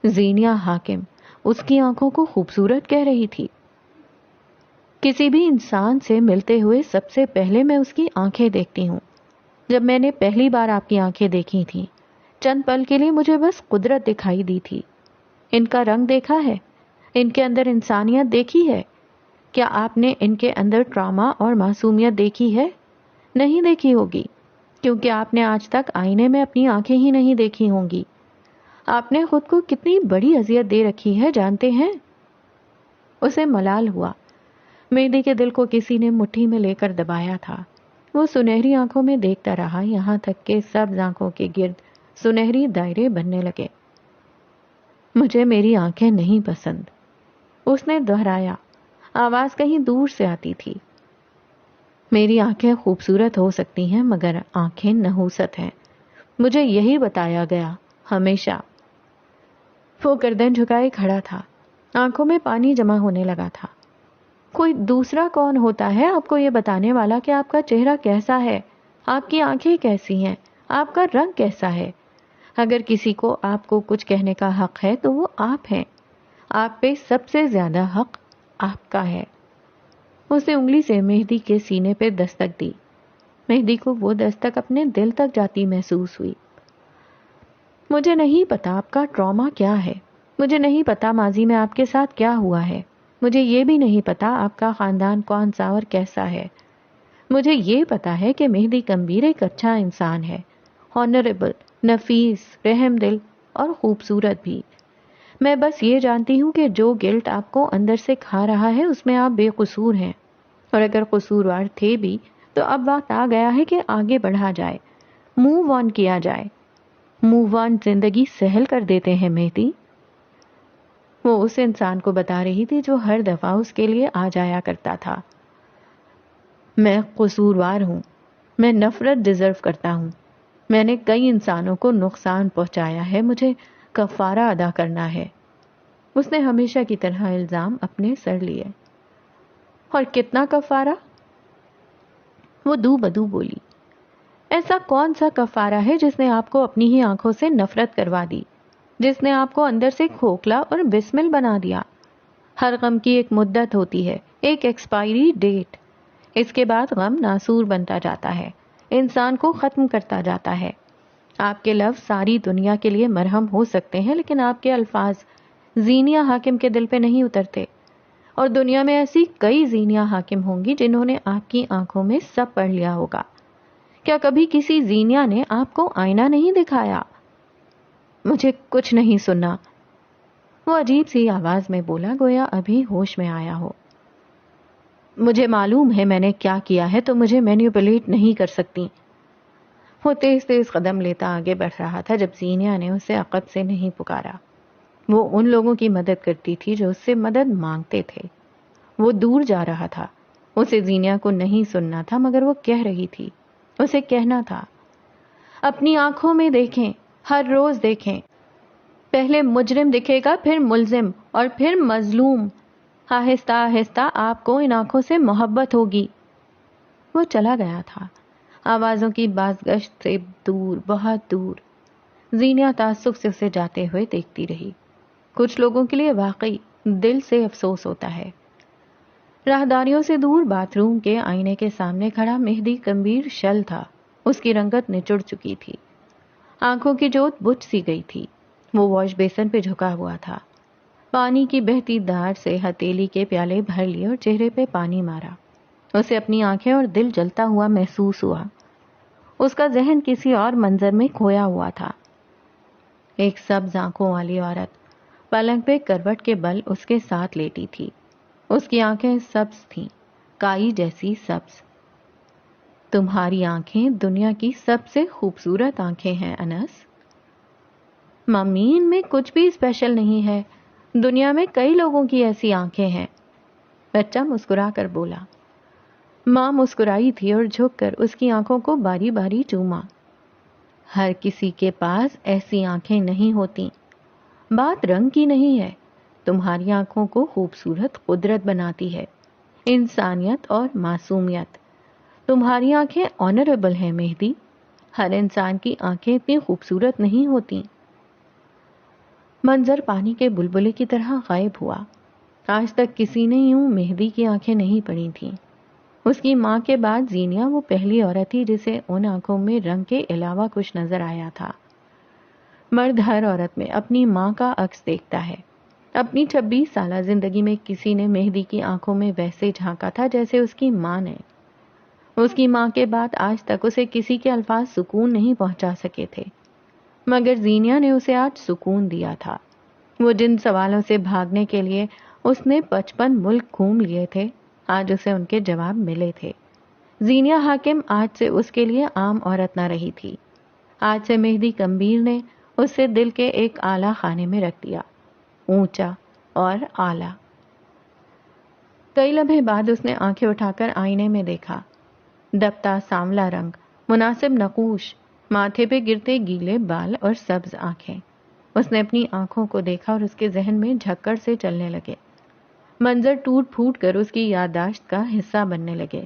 Speaker 1: زینیا حاکم، اس کی آنکھوں کو خوبصورت کہہ رہی تھی. کسی بھی انسان سے ملتے ہوئے سب سے پہلے میں اس کی آنکھیں دیکھتی ہوں. جب میں نے پہلی بار آپ کی آنکھیں دیکھی تھیں، چند پل کے لیے مجھے بس قدرت دکھائی دی تھی. ان کا رنگ دیکھا ہے، ان کے اندر انسانیت دیکھی ہے. کیا آپ نے ان کے اندر ٹراما اور معصومیت دیکھی ہے؟ نہیں دیکھی ہوگی، کیونکہ آپ نے آج تک آئینے میں اپنی آنکھیں ہی نہیں دیکھی ہوں گی. آپ نے خود کو کتنی بڑی اذیت دے رکھی ہے جانتے ہیں؟ اسے ملال ہوا. مہدی کے دل کو کسی نے مٹھی میں لے کر دبایا تھا. وہ سنہری آنکھوں میں دیکھتا رہا یہاں تک کہ سبز آنکھوں کے گرد سنہری دائرے بننے لگے. مجھے میری آنکھیں نہیں پسند، اس نے دہرایا. آواز کہیں دور سے آتی تھی. میری آنکھیں خوبصورت ہو سکتی ہیں مگر آنکھیں نحوست ہیں، مجھے یہی بتایا گیا ہمیشہ. وہ گردن جھکائے کھڑا تھا. آنکھوں میں پانی جمع ہونے لگا تھا. کوئی دوسرا کون ہوتا ہے آپ کو یہ بتانے والا کہ آپ کا چہرہ کیسا ہے، آپ کی آنکھیں کیسی ہیں، آپ کا رنگ کیسا ہے؟ اگر کسی کو آپ کو کچھ کہنے کا حق ہے تو وہ آپ ہیں. آپ پہ سب سے زیادہ حق آپ کا ہے. اس نے انگلی سے مہدی کے سینے پہ دستک دی. مہدی کو وہ دستک اپنے دل تک جاتی محسوس ہوئی. مجھے نہیں پتا آپ کا ٹراما کیا ہے، مجھے نہیں پتا ماضی میں آپ کے ساتھ کیا ہوا ہے، مجھے یہ بھی نہیں پتا آپ کا خاندان کون سا اور کیسا ہے. مجھے یہ پتا ہے کہ مہدی کمبیر ایک اچھا انسان ہے، آنریبل، نفیس، رحم دل اور خوبصورت بھی. میں بس یہ جانتی ہوں کہ جو گلٹ آپ کو اندر سے کھا رہا ہے اس میں آپ بے قصور ہیں، اور اگر قصوروار تھے بھی تو اب وقت آ گیا ہے کہ آگے بڑھا جائے، موو آن کیا جائے. موو آن زندگی سہل کر دیتے ہیں مہدی. وہ اس انسان کو بتا رہی تھی جو ہر دفعہ اس کے لیے آ جایا کرتا تھا. میں قصوروار ہوں، میں نفرت ڈیزرو کرتا ہوں، میں نے کئی انسانوں کو نقصان پہنچایا ہے، مجھے کفارہ ادا کرنا ہے. اس نے ہمیشہ کی طرح الزام اپنے سر لیے. اور کتنا کفارہ؟ وہ دو بدو بولی. ایسا کون سا کفارہ ہے جس نے آپ کو اپنی ہی آنکھوں سے نفرت کروا دی، جس نے آپ کو اندر سے کھوکھلا اور بسمل بنا دیا؟ ہر غم کی ایک مدت ہوتی ہے، ایک ایکسپائری ڈیٹ. اس کے بعد غم ناسور بنتا جاتا ہے، انسان کو ختم کرتا جاتا ہے. آپ کے لفظ ساری دنیا کے لیے مرہم ہو سکتے ہیں لیکن آپ کے الفاظ زینیہ حاکم کے دل پہ نہیں اترتے. اور دنیا میں ایسی کئی زینیہ حاکم ہوں گی جنہوں نے آپ کی آنکھوں میں سب پڑھ لیا ہوگا. کیا کبھی کسی زینیہ نے آپ کو آئینہ نہیں دکھایا؟ مجھے کچھ نہیں سننا، وہ عجیب سی آواز میں بولا گویا ابھی ہوش میں آیا ہو. مجھے معلوم ہے میں نے کیا کیا ہے، تو مجھے مینیپولیٹ نہیں کر سکتی. وہ تیز تیز قدم لیتا آگے بڑھ رہا تھا جب زینیہ نے اسے عقب سے نہیں پکارا. وہ ان لوگوں کی مدد کرتی تھی جو اس سے مدد مانگتے تھے. وہ دور جا رہا تھا. اسے زینیہ کو نہیں سننا تھا مگر وہ کہہ رہی تھی. اسے کہنا تھا، اپنی آنکھوں میں دیکھیں، ہر روز دیکھیں. پہلے مجرم دکھے گا، پھر ملزم اور پھر مظلوم. آہستہ آہستہ آپ کو ان آنکھوں سے محبت ہوگی. وہ چلا گیا تھا، آوازوں کی بازگشت سے دور، بہت دور. زینیہ تعصب سے اسے جاتے ہوئے دیکھتی رہی. کچھ لوگوں کے لیے واقعی دل سے افسوس ہوتا ہے. راہداریوں سے دور باتھ روم کے آئینے کے سامنے کھڑا مہدی کمبیر شل تھا. اس کی رنگت نچڑ چکی تھی، آنکھوں کی جوت بجھ سی گئی تھی. وہ واش بیسن پہ جھکا ہوا تھا. پانی کی بہتی دھار سے ہتیلی کے پیالے بھر لیے اور چہرے پہ پانی مارا. اسے اپنی آنکھیں اور دل جلتا ہوا محسوس ہوا. اس کا ذہن کسی اور منظر میں کھویا ہوا تھا. ایک سبز آنکھوں والی عورت پلنگ پہ کروٹ کے بل اس کے ساتھ لیٹی تھی. اس کی آنکھیں سبز تھیں، کائی جیسی سبز. تمہاری آنکھیں دنیا کی سب سے خوبصورت آنکھیں ہیں انس. ممی ان میں کچھ بھی اسپیشل نہیں ہے، دنیا میں کئی لوگوں کی ایسی آنکھیں ہیں. بچہ مسکرا کر بولا. ماں مسکرائی تھی اور جھک کر اس کی آنکھوں کو باری باری چوما. ہر کسی کے پاس ایسی آنکھیں نہیں ہوتی. بات رنگ کی نہیں ہے. تمہاری آنکھوں کو خوبصورت قدرت بناتی ہے، انسانیت اور معصومیت. تمہاری آنکھیں آنریبل ہیں مہدی. ہر انسان کی آنکھیں اتنی خوبصورت نہیں ہوتی. منظر پانی کے بلبلے کی طرح غائب ہوا۔ آج تک کسی نے یوں مہدی کی آنکھیں نہیں پڑھی تھیں۔ اس کی ماں کے بعد زینیا وہ پہلی عورت تھی جسے ان آنکھوں میں رنگ کے علاوہ کچھ نظر آیا تھا۔ مرد ہر عورت میں اپنی ماں کا عکس دیکھتا ہے۔ اپنی 26 سالہ زندگی میں کسی نے مہدی کی آنکھوں میں ویسے جھانکا تھا جیسے اس کی ماں نے۔ اس کی ماں کے بعد آج تک اسے کسی کے الفاظ سکون نہیں پہنچا سکے تھے، مگر زینیا نے اسے آج سکون دیا تھا۔ وہ جن سوالوں سے بھاگنے کے لیے اس نے 55 ملک گھوم لیے تھے، آج اسے ان کے جواب ملے تھے۔ زینیا حاکم آج سے اس کے لیے عام عورت نہ رہی تھی۔ آج سے مہدی کمبیر نے اسے دل کے ایک اعلیٰ خانے میں رکھ دیا، اونچا اور اعلیٰ۔ کئی لمحے بعد اس نے آنکھیں اٹھا کر آئینے میں دیکھا۔ دبتا سانولا رنگ، مناسب نقوش، ماتھے پہ گرتے گیلے بال اور سبز آنکھیں۔ اس نے اپنی آنکھوں کو دیکھا اور اس کے ذہن میں جھکڑ سے چلنے لگے۔ منظر ٹوٹ پھوٹ کر اس کی یادداشت کا حصہ بننے لگے۔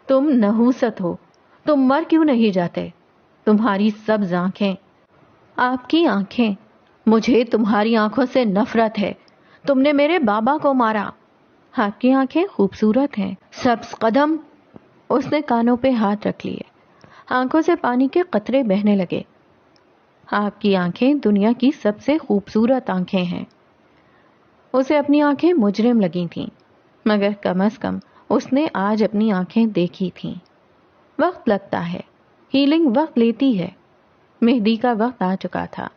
Speaker 1: تم نحوست ہو، تم مر کیوں نہیں جاتے؟ تمہاری سبز آنکھیں، آپ کی آنکھیں، مجھے تمہاری آنکھوں سے نفرت ہے۔ تم نے میرے بابا کو مارا۔ آپ کی آنکھیں خوبصورت ہیں، سبز قدم۔ اس نے کانوں پہ ہاتھ رکھ لیے، آنکھوں سے پانی کے قطرے بہنے لگے۔ آپ کی آنکھیں دنیا کی سب سے خوبصورت آنکھیں ہیں۔ اسے اپنی آنکھیں مجرم لگی تھیں، مگر کم از کم اس نے آج اپنی آنکھیں دیکھی تھیں۔ وقت لگتا ہے، ہیلنگ وقت لیتی ہے۔ مہدی کا وقت آ چکا تھا۔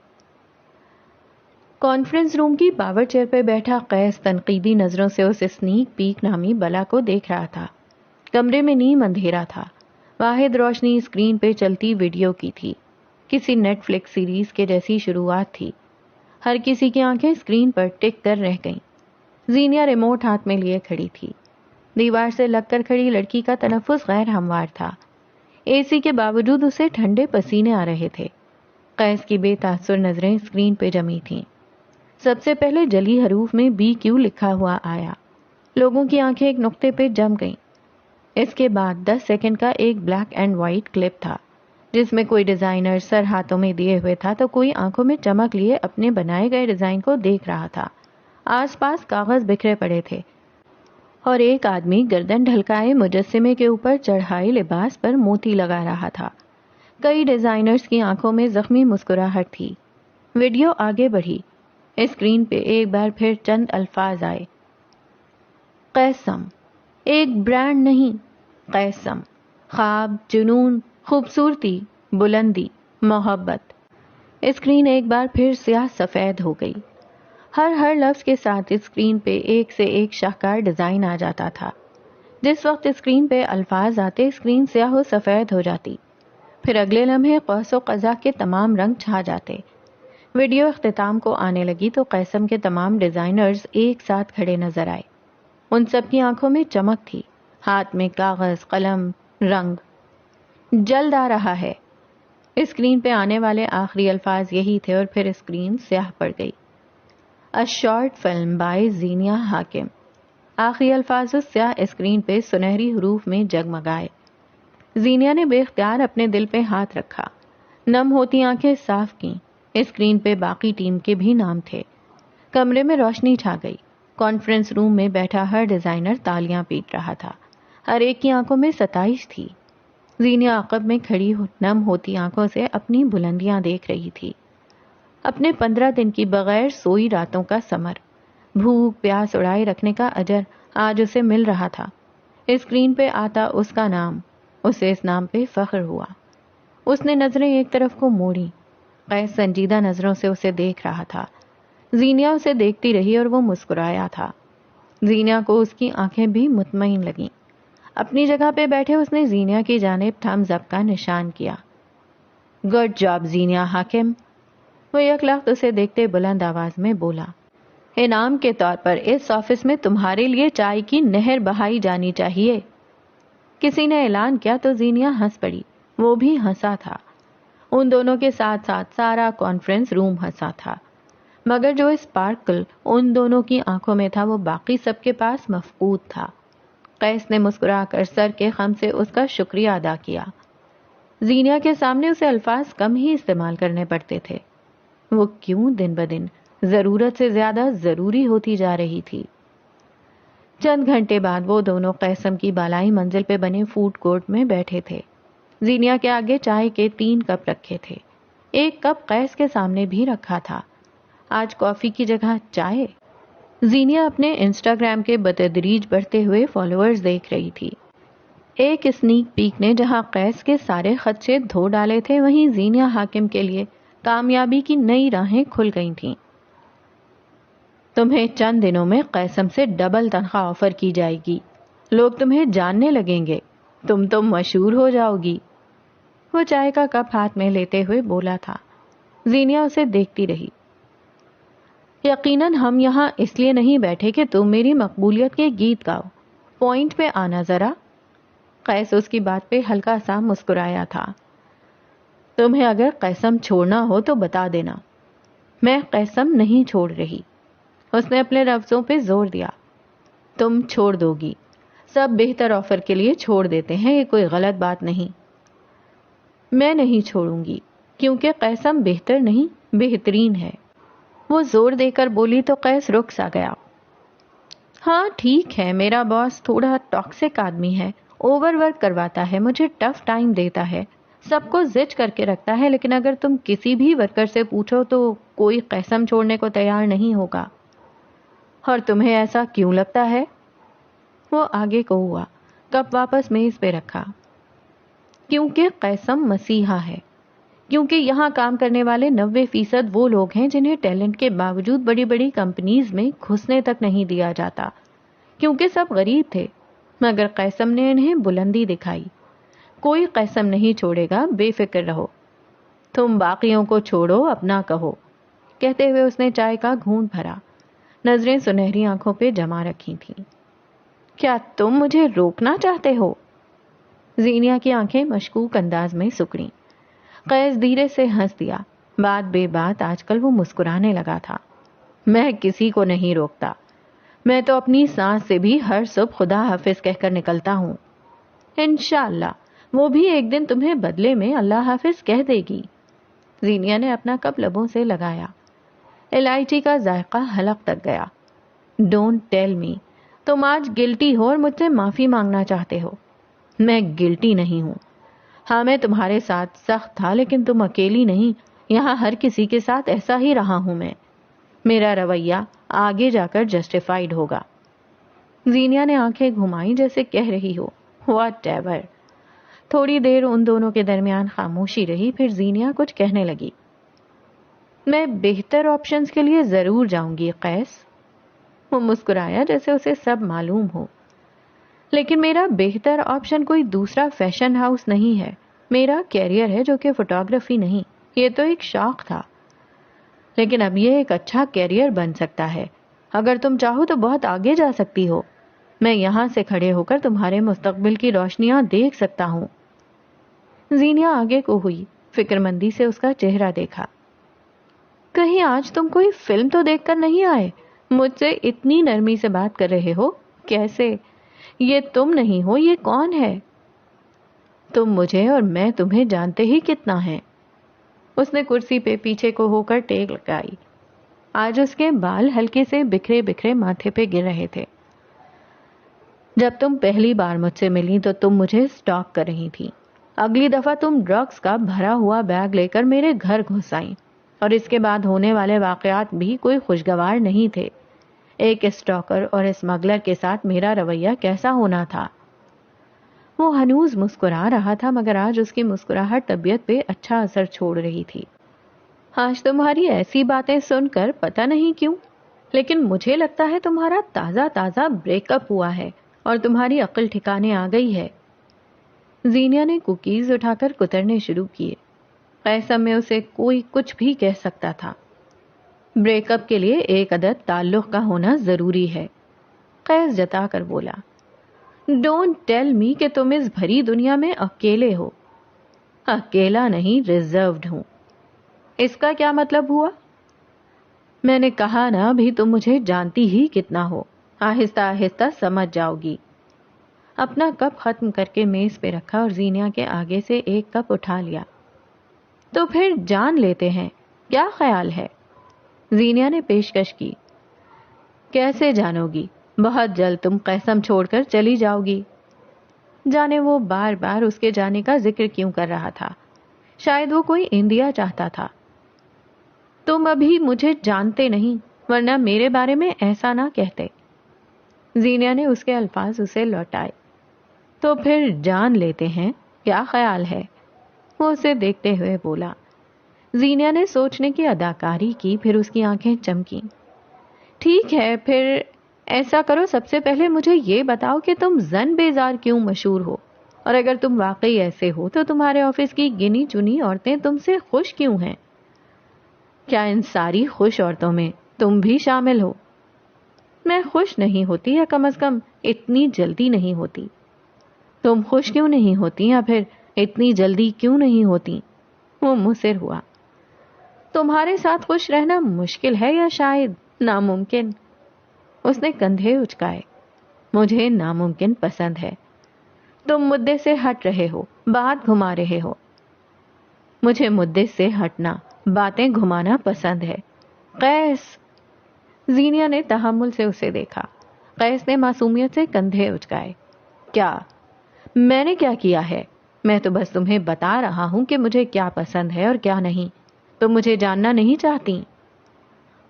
Speaker 1: کانفرنس روم کی پاور چیئر پہ بیٹھا قیس تنقیدی نظروں سے اس اسنیک پیک نامی بلا کو دیکھ رہا تھا۔ کمرے میں نیم اندھیرا تھا، واحد روشنی اسکرین پہ چلتی ویڈیو کی تھی۔ کسی نیٹ فلکس سیریز کے جیسی شروعات تھی۔ ہر کسی کی آنکھیں اسکرین پر ٹک کر رہ گئیں۔ زینیا ریموٹ ہاتھ میں لیے کھڑی تھی۔ دیوار سے لگ کر کھڑی لڑکی کا تنفس غیر ہموار تھا۔ اے سی کے باوجود اسے ٹھنڈے پسینے آ رہے تھے۔ قیس کی بے تاثر نظریں اسکرین پہ جمی تھیں۔ سب سے پہلے جلی حروف میں BQ لکھا ہوا آیا۔ لوگوں کی آنکھیں ایک نقطے پہ جم گئیں۔ اس کے بعد 10 سیکنڈ کا ایک بلیک اینڈ وائٹ کلپ تھا، جس میں کوئی ڈیزائنر سر ہاتھوں میں دیے ہوئے تھا تو کوئی آنکھوں میں چمک لیے اپنے بنائے گئے ڈیزائن کو دیکھ رہا تھا۔ آس پاس کاغذ بکھرے پڑے تھے اور ایک آدمی گردن ڈھلکائے مجسمے کے اوپر چڑھائی لباس پر موتی لگا رہا تھا۔ کئی ڈیزائنرز کی آنکھوں میں زخمی مسکراہٹ تھی۔ ویڈیو آگے بڑھی۔ اسکرین پہ ایک بار پھر چند الفاظ آئے۔ قیسم، ایک برانڈ نہیں، قیسم، خواب، جنون، خوبصورتی، بلندی، محبت۔ اسکرین ایک بار پھر سیاہ سفید ہو گئی۔ ہر لفظ کے ساتھ اسکرین پہ ایک سے ایک شاہکار ڈیزائن آ جاتا تھا۔ جس وقت اسکرین پہ الفاظ آتے اسکرین سیاہ و سفید ہو جاتی، پھر اگلے لمحے قوس و قزح کے تمام رنگ چھا جاتے۔ ویڈیو اختتام کو آنے لگی تو قیسم کے تمام ڈیزائنرز ایک ساتھ کھڑے نظر آئے۔ ان سب کی آنکھوں میں چمک تھی، ہاتھ میں کاغذ، قلم، رنگ۔ جلد آ رہا ہے۔ اسکرین پہ آنے والے آخری الفاظ یہی تھے اور پھر اسکرین سیاہ پڑ گئی۔ A short film by زینیا حاکم۔ آخری الفاظ اس سیاہ اسکرین پہ سنہری حروف میں جگمگائے۔ زینیا نے بے اختیار اپنے دل پہ ہاتھ رکھا، نم ہوتی آنکھیں صاف کیں۔ اسکرین پہ باقی ٹیم کے بھی نام تھے۔ کمرے میں روشنی چھا گئی۔ کانفرنس روم میں بیٹھا ہر ڈیزائنر تالیاں پیٹ رہا تھا۔ ہر ایک کی آنکھوں میں ستائش تھی۔ زینیا عقب میں کھڑی نم ہوتی آنکھوں سے اپنی بلندیاں دیکھ رہی تھی، اپنے 15 دن کی بغیر سوئی راتوں کا ثمر، بھوک پیاس اڑائے رکھنے کا اجر آج اسے مل رہا تھا۔ اسکرین پہ آتا اس کا نام، اسے اس نام پہ فخر ہوا۔ اس نے نظریں ایک طرف کو موڑی۔ قیس سنجیدہ نظروں سے اسے دیکھ رہا تھا۔ زینیا اسے دیکھتی رہی اور وہ مسکرایا تھا۔ زینیا کو اس کی آنکھیں بھی مطمئن لگیں۔ اپنی جگہ پہ بیٹھے اس نے زینیا کی جانب تھمز اپ کا نشان کیا۔ گڈ جاب زینیا حاکم۔ وہ یک لخت اسے دیکھتے بلند آواز میں بولا۔ انعام کے طور پر اس آفس میں تمہارے لیے چائے کی نہر بہائی جانی چاہیے۔ کسی نے اعلان کیا تو زینیا ہنس پڑی۔ وہ بھی ہنسا تھا۔ ان دونوں کے ساتھ ساتھ سارا کانفرنس روم ہنسا تھا، مگر جو اسپارکل ان دونوں کی آنکھوں میں تھا وہ باقی سب کے پاس مفقود تھا۔ قیس نے مسکرا کر سر کے خم سے اس کا شکریہ ادا کیا۔ زینیا کے سامنے اسے الفاظ کم ہی استعمال کرنے پڑتے تھے۔ وہ کیوں دن بدن ضرورت سے زیادہ ضروری ہوتی جا رہی تھی۔ چند گھنٹے بعد وہ دونوں قیسم کی بالائی منزل پہ بنے فوڈ کورٹ میں بیٹھے تھے۔ زینیا کے آگے چائے کے 3 کپ رکھے تھے، ایک کپ قیس کے سامنے بھی رکھا تھا۔ آج کافی کی جگہ چائے؟ زینیا اپنے انسٹاگرام کے بتدریج بڑھتے ہوئے فالوورز دیکھ رہی تھی۔ ایک اسنیک پیک نے جہاں قیس کے سارے خدشے دھو ڈالے تھے، وہیں زینیا حاکم کے لیے کامیابی کی نئی راہیں کھل گئی تھیں۔ تمہیں چند دنوں میں قیسم سے ڈبل تنخواہ آفر کی جائے گی، لوگ تمہیں جاننے لگیں گے، تم مشہور ہو جاؤ گی۔ وہ چائے کا کپ ہاتھ میں لیتے ہوئے بولا تھا۔ زینیا اسے دیکھتی رہی۔ یقیناً ہم یہاں اس لیے نہیں بیٹھے کہ تم میری مقبولیت کے گیت گاؤ، پوائنٹ پہ آنا ذرا۔ قیس اس کی بات پہ ہلکا سا مسکرایا تھا۔ تمہیں اگر قیسم چھوڑنا ہو تو بتا دینا، میں قیسم نہیں چھوڑ رہی۔ اس نے اپنے لفظوں پہ زور دیا۔ تم چھوڑ دو گی، سب بہتر آفر کے لیے چھوڑ دیتے ہیں، یہ کوئی غلط بات نہیں۔ میں نہیں چھوڑوں گی کیونکہ قیسم بہتر نہیں بہترین ہے۔ وہ زور دے کر بولی تو قیس رک سا گیا۔ ہاں ٹھیک ہے، میرا باس تھوڑا ٹاکسک آدمی ہے، اوور ورک کرواتا ہے، مجھے ٹف ٹائم دیتا ہے، سب کو زج کر کے رکھتا ہے، لیکن اگر تم کسی بھی ورکر سے پوچھو تو کوئی قیسم چھوڑنے کو تیار نہیں ہوگا۔ اور تمہیں ایسا کیوں لگتا ہے؟ وہ آگے کو ہوا، کپ واپس میز پہ رکھا۔ کیونکہ قیسم مسیحا ہے، کیونکہ یہاں کام کرنے والے 90% وہ لوگ ہیں جنہیں ٹیلنٹ کے باوجود بڑی بڑی کمپنیز میں گھسنے تک نہیں دیا جاتا، کیونکہ سب غریب تھے، مگر قیسم نے انہیں بلندی دکھائی۔ کوئی قیسم نہیں چھوڑے گا، بے فکر رہو۔ تم باقیوں کو چھوڑو، اپنا کہو۔ کہتے ہوئے اس نے چائے کا گھونٹ بھرا، نظریں سنہری آنکھوں پہ جما رکھی تھیں۔ کیا تم مجھے روکنا چاہتے ہو؟ زینیا کی آنکھیں مشکوک انداز میں سکڑیں۔ قیس دھیرے سے ہنس دیا۔ بات بے بات آج کل وہ مسکرانے لگا تھا۔ میں کسی کو نہیں روکتا، میں تو اپنی سانس سے بھی ہر صبح خدا حافظ کہہ کر نکلتا ہوں۔ انشاءاللہ وہ بھی ایک دن تمہیں بدلے میں اللہ حافظ کہہ دے گی۔ زینیا نے اپنا کپ لبوں سے لگایا۔ الائچی کا ذائقہ حلق تک گیا۔ ڈونٹ ٹیل می، تم آج گلٹی ہو اور مجھ سے معافی مانگنا چاہتے ہو۔ میں گلٹی نہیں ہوں۔ ہاں میں تمہارے ساتھ سخت تھا، لیکن تم اکیلی نہیں، یہاں ہر کسی کے ساتھ ایسا ہی رہا ہوں میں۔ میرا رویہ آگے جا کر جسٹیفائیڈ ہوگا۔ زینیا نے آنکھیں گھمائیں جیسے کہہ رہی ہو واٹ ایور۔ تھوڑی دیر ان دونوں کے درمیان خاموشی رہی، پھر زینیا کچھ کہنے لگی۔ میں بہتر آپشنز کے لیے ضرور جاؤں گی قیس۔ وہ مسکرایا جیسے اسے سب معلوم ہو۔ لیکن میرا بہتر آپشن کوئی دوسرا فیشن ہاؤس نہیں ہے، میرا کیریئر ہے، جو کہ فوٹوگرافی نہیں۔ یہ تو ایک شوق تھا، لیکن اب یہ ایک اچھا کیریئر بن سکتا ہے۔ اگر تم چاہو تو بہت آگے جا سکتی ہو۔ میں یہاں سے کھڑے ہو کر تمہارے مستقبل کی روشنیاں دیکھ سکتا ہوں۔ زینیا آگے کو ہوئی، فکر مندی سے اس کا چہرہ دیکھا۔ کہیں آج تم کوئی فلم تو دیکھ کر نہیں آئے؟ مجھ سے اتنی نرمی سے بات کر رہے ہو، کیسے؟ یہ تم نہیں ہو، یہ کون ہے؟ تم مجھے اور میں تمہیں جانتے ہی کتنا ہے۔ اس نے کرسی پہ پیچھے کو ہو کر ٹیک لگائی۔ آج اس کے بال ہلکے سے بکھرے بکھرے ماتھے پہ گر رہے تھے۔ جب تم پہلی بار مجھ سے ملی تو تم مجھے سٹاک کر رہی تھی۔ اگلی دفعہ تم ڈرگز کا بھرا ہوا بیگ لے کر میرے گھر گھس آئیں، اور اس کے بعد ہونے والے واقعات بھی کوئی خوشگوار نہیں تھے۔ ایک اسٹاکر اور اسمگلر کے ساتھ میرا رویہ کیسا ہونا تھا؟ وہ ہنوز مسکرا رہا تھا، مگر آج اس کی مسکراہٹ طبیعت پہ اچھا اثر چھوڑ رہی تھی۔ آج تمہاری ایسی باتیں سن کر پتہ نہیں کیوں، لیکن مجھے لگتا ہے تمہارا تازہ تازہ بریک اپ ہوا ہے اور تمہاری عقل ٹھکانے آ گئی ہے۔ زینیا نے کوکیز اٹھا کر کترنے شروع کیے۔ قیسم میں اسے کوئی کچھ بھی کہہ سکتا تھا۔ بریک اپ کے لیے ایک عدد تعلق کا ہونا ضروری ہے، قیس جتا کر بولا۔ ڈونٹ ٹیل می کہ تم اس بھری دنیا میں اکیلے ہو۔ اکیلا نہیں، ریزروڈ ہوں۔ اس کا کیا مطلب ہوا؟ میں نے کہا نا، ابھی تم مجھے جانتی ہی کتنا ہو، آہستہ آہستہ سمجھ جاؤ گی۔ اپنا کپ ختم کر کے میز پہ رکھا اور زینیا کے آگے سے ایک کپ اٹھا لیا۔ تو پھر جان لیتے ہیں، کیا خیال ہے؟ زینیا نے پیشکش کی. کیسے جانو گی؟ بہت جلد تم قسم چھوڑ کر چلی جاؤ گی. جانے وہ بار بار اس کے جانے کا ذکر کیوں کر رہا تھا. شاید وہ کوئی اندیا چاہتا تھا. تم ابھی مجھے جانتے نہیں، ورنہ میرے بارے میں ایسا نہ کہتے. زینیا نے اس کے الفاظ اسے لوٹائے. تو پھر جان لیتے ہیں، کیا خیال ہے؟ وہ اسے دیکھتے ہوئے بولا. زینیا نے سوچنے کی اداکاری کی، پھر اس کی آنکھیں چمکیں. ٹھیک ہے، پھر ایسا کرو، سب سے پہلے مجھے یہ بتاؤ کہ تم زن بیزار کیوں مشہور ہو، اور اگر تم واقعی ایسے ہو تو تمہارے آفس کی گنی چنی عورتیں تم سے خوش کیوں ہیں؟ کیا ان ساری خوش عورتوں میں تم بھی شامل ہو؟ میں خوش نہیں ہوتی، یا کم از کم اتنی جلدی نہیں ہوتی. تم خوش کیوں نہیں ہوتی، یا پھر اتنی جلدی کیوں نہیں ہوتی؟ وہ مصر ہوا. تمہارے ساتھ خوش رہنا مشکل ہے، یا شاید ناممکن. اس نے کندھے اچکائے. مجھے ناممکن پسند ہے. تم مدے سے ہٹ رہے ہو، بات گھما رہے ہو. مجھے مدے سے ہٹنا، باتیں گھمانا پسند ہے. قیس. زینیا نے تحمل سے اسے دیکھا. قیس نے معصومیت سے کندھے اچکائے. کیا؟ میں نے کیا کیا ہے؟ میں تو بس تمہیں بتا رہا ہوں کہ مجھے کیا پسند ہے اور کیا نہیں. تم مجھے جاننا نہیں چاہتی؟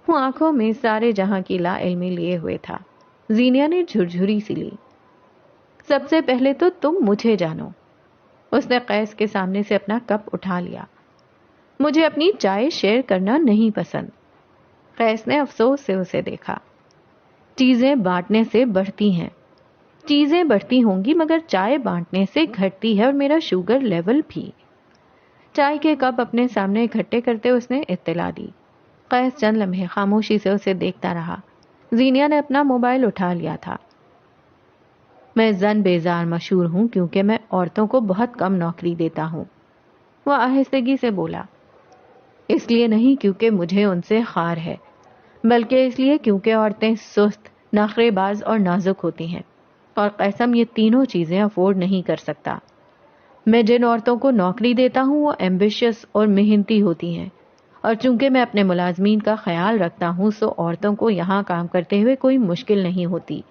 Speaker 1: وہ آنکھوں میں سارے جہاں کی لا علمی لیے ہوئے تھا. زینیا نے جھرجھری سی لی. سب سے پہلے تو تم مجھے جانو. اس نے قیس کے سامنے سے اپنا کپ اٹھا لیا. مجھے اپنی چائے شیئر کرنا نہیں پسند. قیس نے افسوس سے اسے دیکھا. چیزیں بانٹنے سے بڑھتی ہیں. چیزیں بڑھتی ہوں گی مگر چائے بانٹنے سے گھٹتی ہے، اور میرا شوگر لیول بھی. چائے کے کپ اپنے سامنے اکٹھے کرتے اس نے اطلاع دی. قیس چند لمحے خاموشی سے اسے دیکھتا رہا. زینیا نے اپنا موبائل اٹھا لیا تھا. میں زن بیزار مشہور ہوں کیونکہ میں عورتوں کو بہت کم نوکری دیتا ہوں. وہ آہستگی سے بولا. اس لیے نہیں کیونکہ مجھے ان سے خار ہے، بلکہ اس لیے کیونکہ عورتیں سست، نخرے باز اور نازک ہوتی ہیں، اور قسم یہ تینوں چیزیں افورڈ نہیں کر سکتا. میں جن عورتوں کو نوکری دیتا ہوں وہ ایمبیشس اور محنتی ہوتی ہیں، اور چونکہ میں اپنے ملازمین کا خیال رکھتا ہوں سو عورتوں کو یہاں کام کرتے ہوئے کوئی مشکل نہیں ہوتی.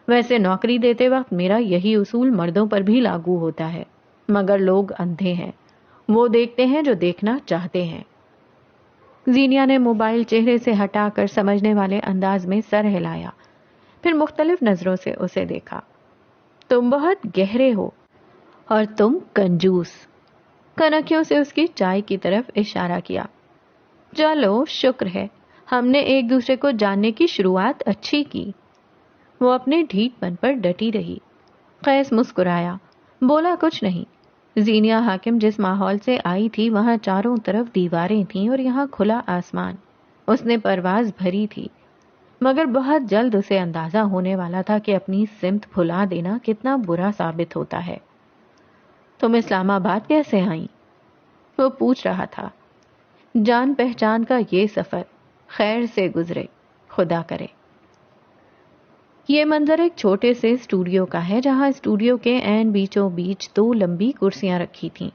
Speaker 1: ویسے نوکری دیتے وقت میرا یہی اصول مردوں پر بھی لاگو ہوتا ہے، مگر لوگ اندھے ہیں، وہ دیکھتے ہیں جو دیکھنا چاہتے ہیں. زینیا نے موبائل چہرے سے ہٹا کر سمجھنے والے انداز میں سر ہلایا، پھر مختلف نظروں سے اسے دیکھا. تم بہت گہرے ہو، اور تم کنجوس. کنکھیوں سے اس کی چائے کی طرف اشارہ کیا. چلو شکر ہے، ہم نے ایک دوسرے کو جاننے کی شروعات اچھی کی. وہ اپنے ڈھیٹ پن پر ڈٹی رہی. قیس مسکرایا، بولا کچھ نہیں. زینیا حاکم جس ماحول سے آئی تھی وہاں چاروں طرف دیواریں تھیں اور یہاں کھلا آسمان. اس نے پرواز بھری تھی، مگر بہت جلد اسے اندازہ ہونے والا تھا کہ اپنی سمت بھلا دینا کتنا برا ثابت ہوتا ہے. تم اسلام آباد کیسے آئیں؟ وہ پوچھ رہا تھا. جان پہچان کا یہ سفر خیر سے گزرے، خدا کرے. یہ منظر ایک چھوٹے سے اسٹوڈیو کا ہے جہاں اسٹوڈیو کے عین بیچوں بیچ دو لمبی کرسیاں رکھی تھیں.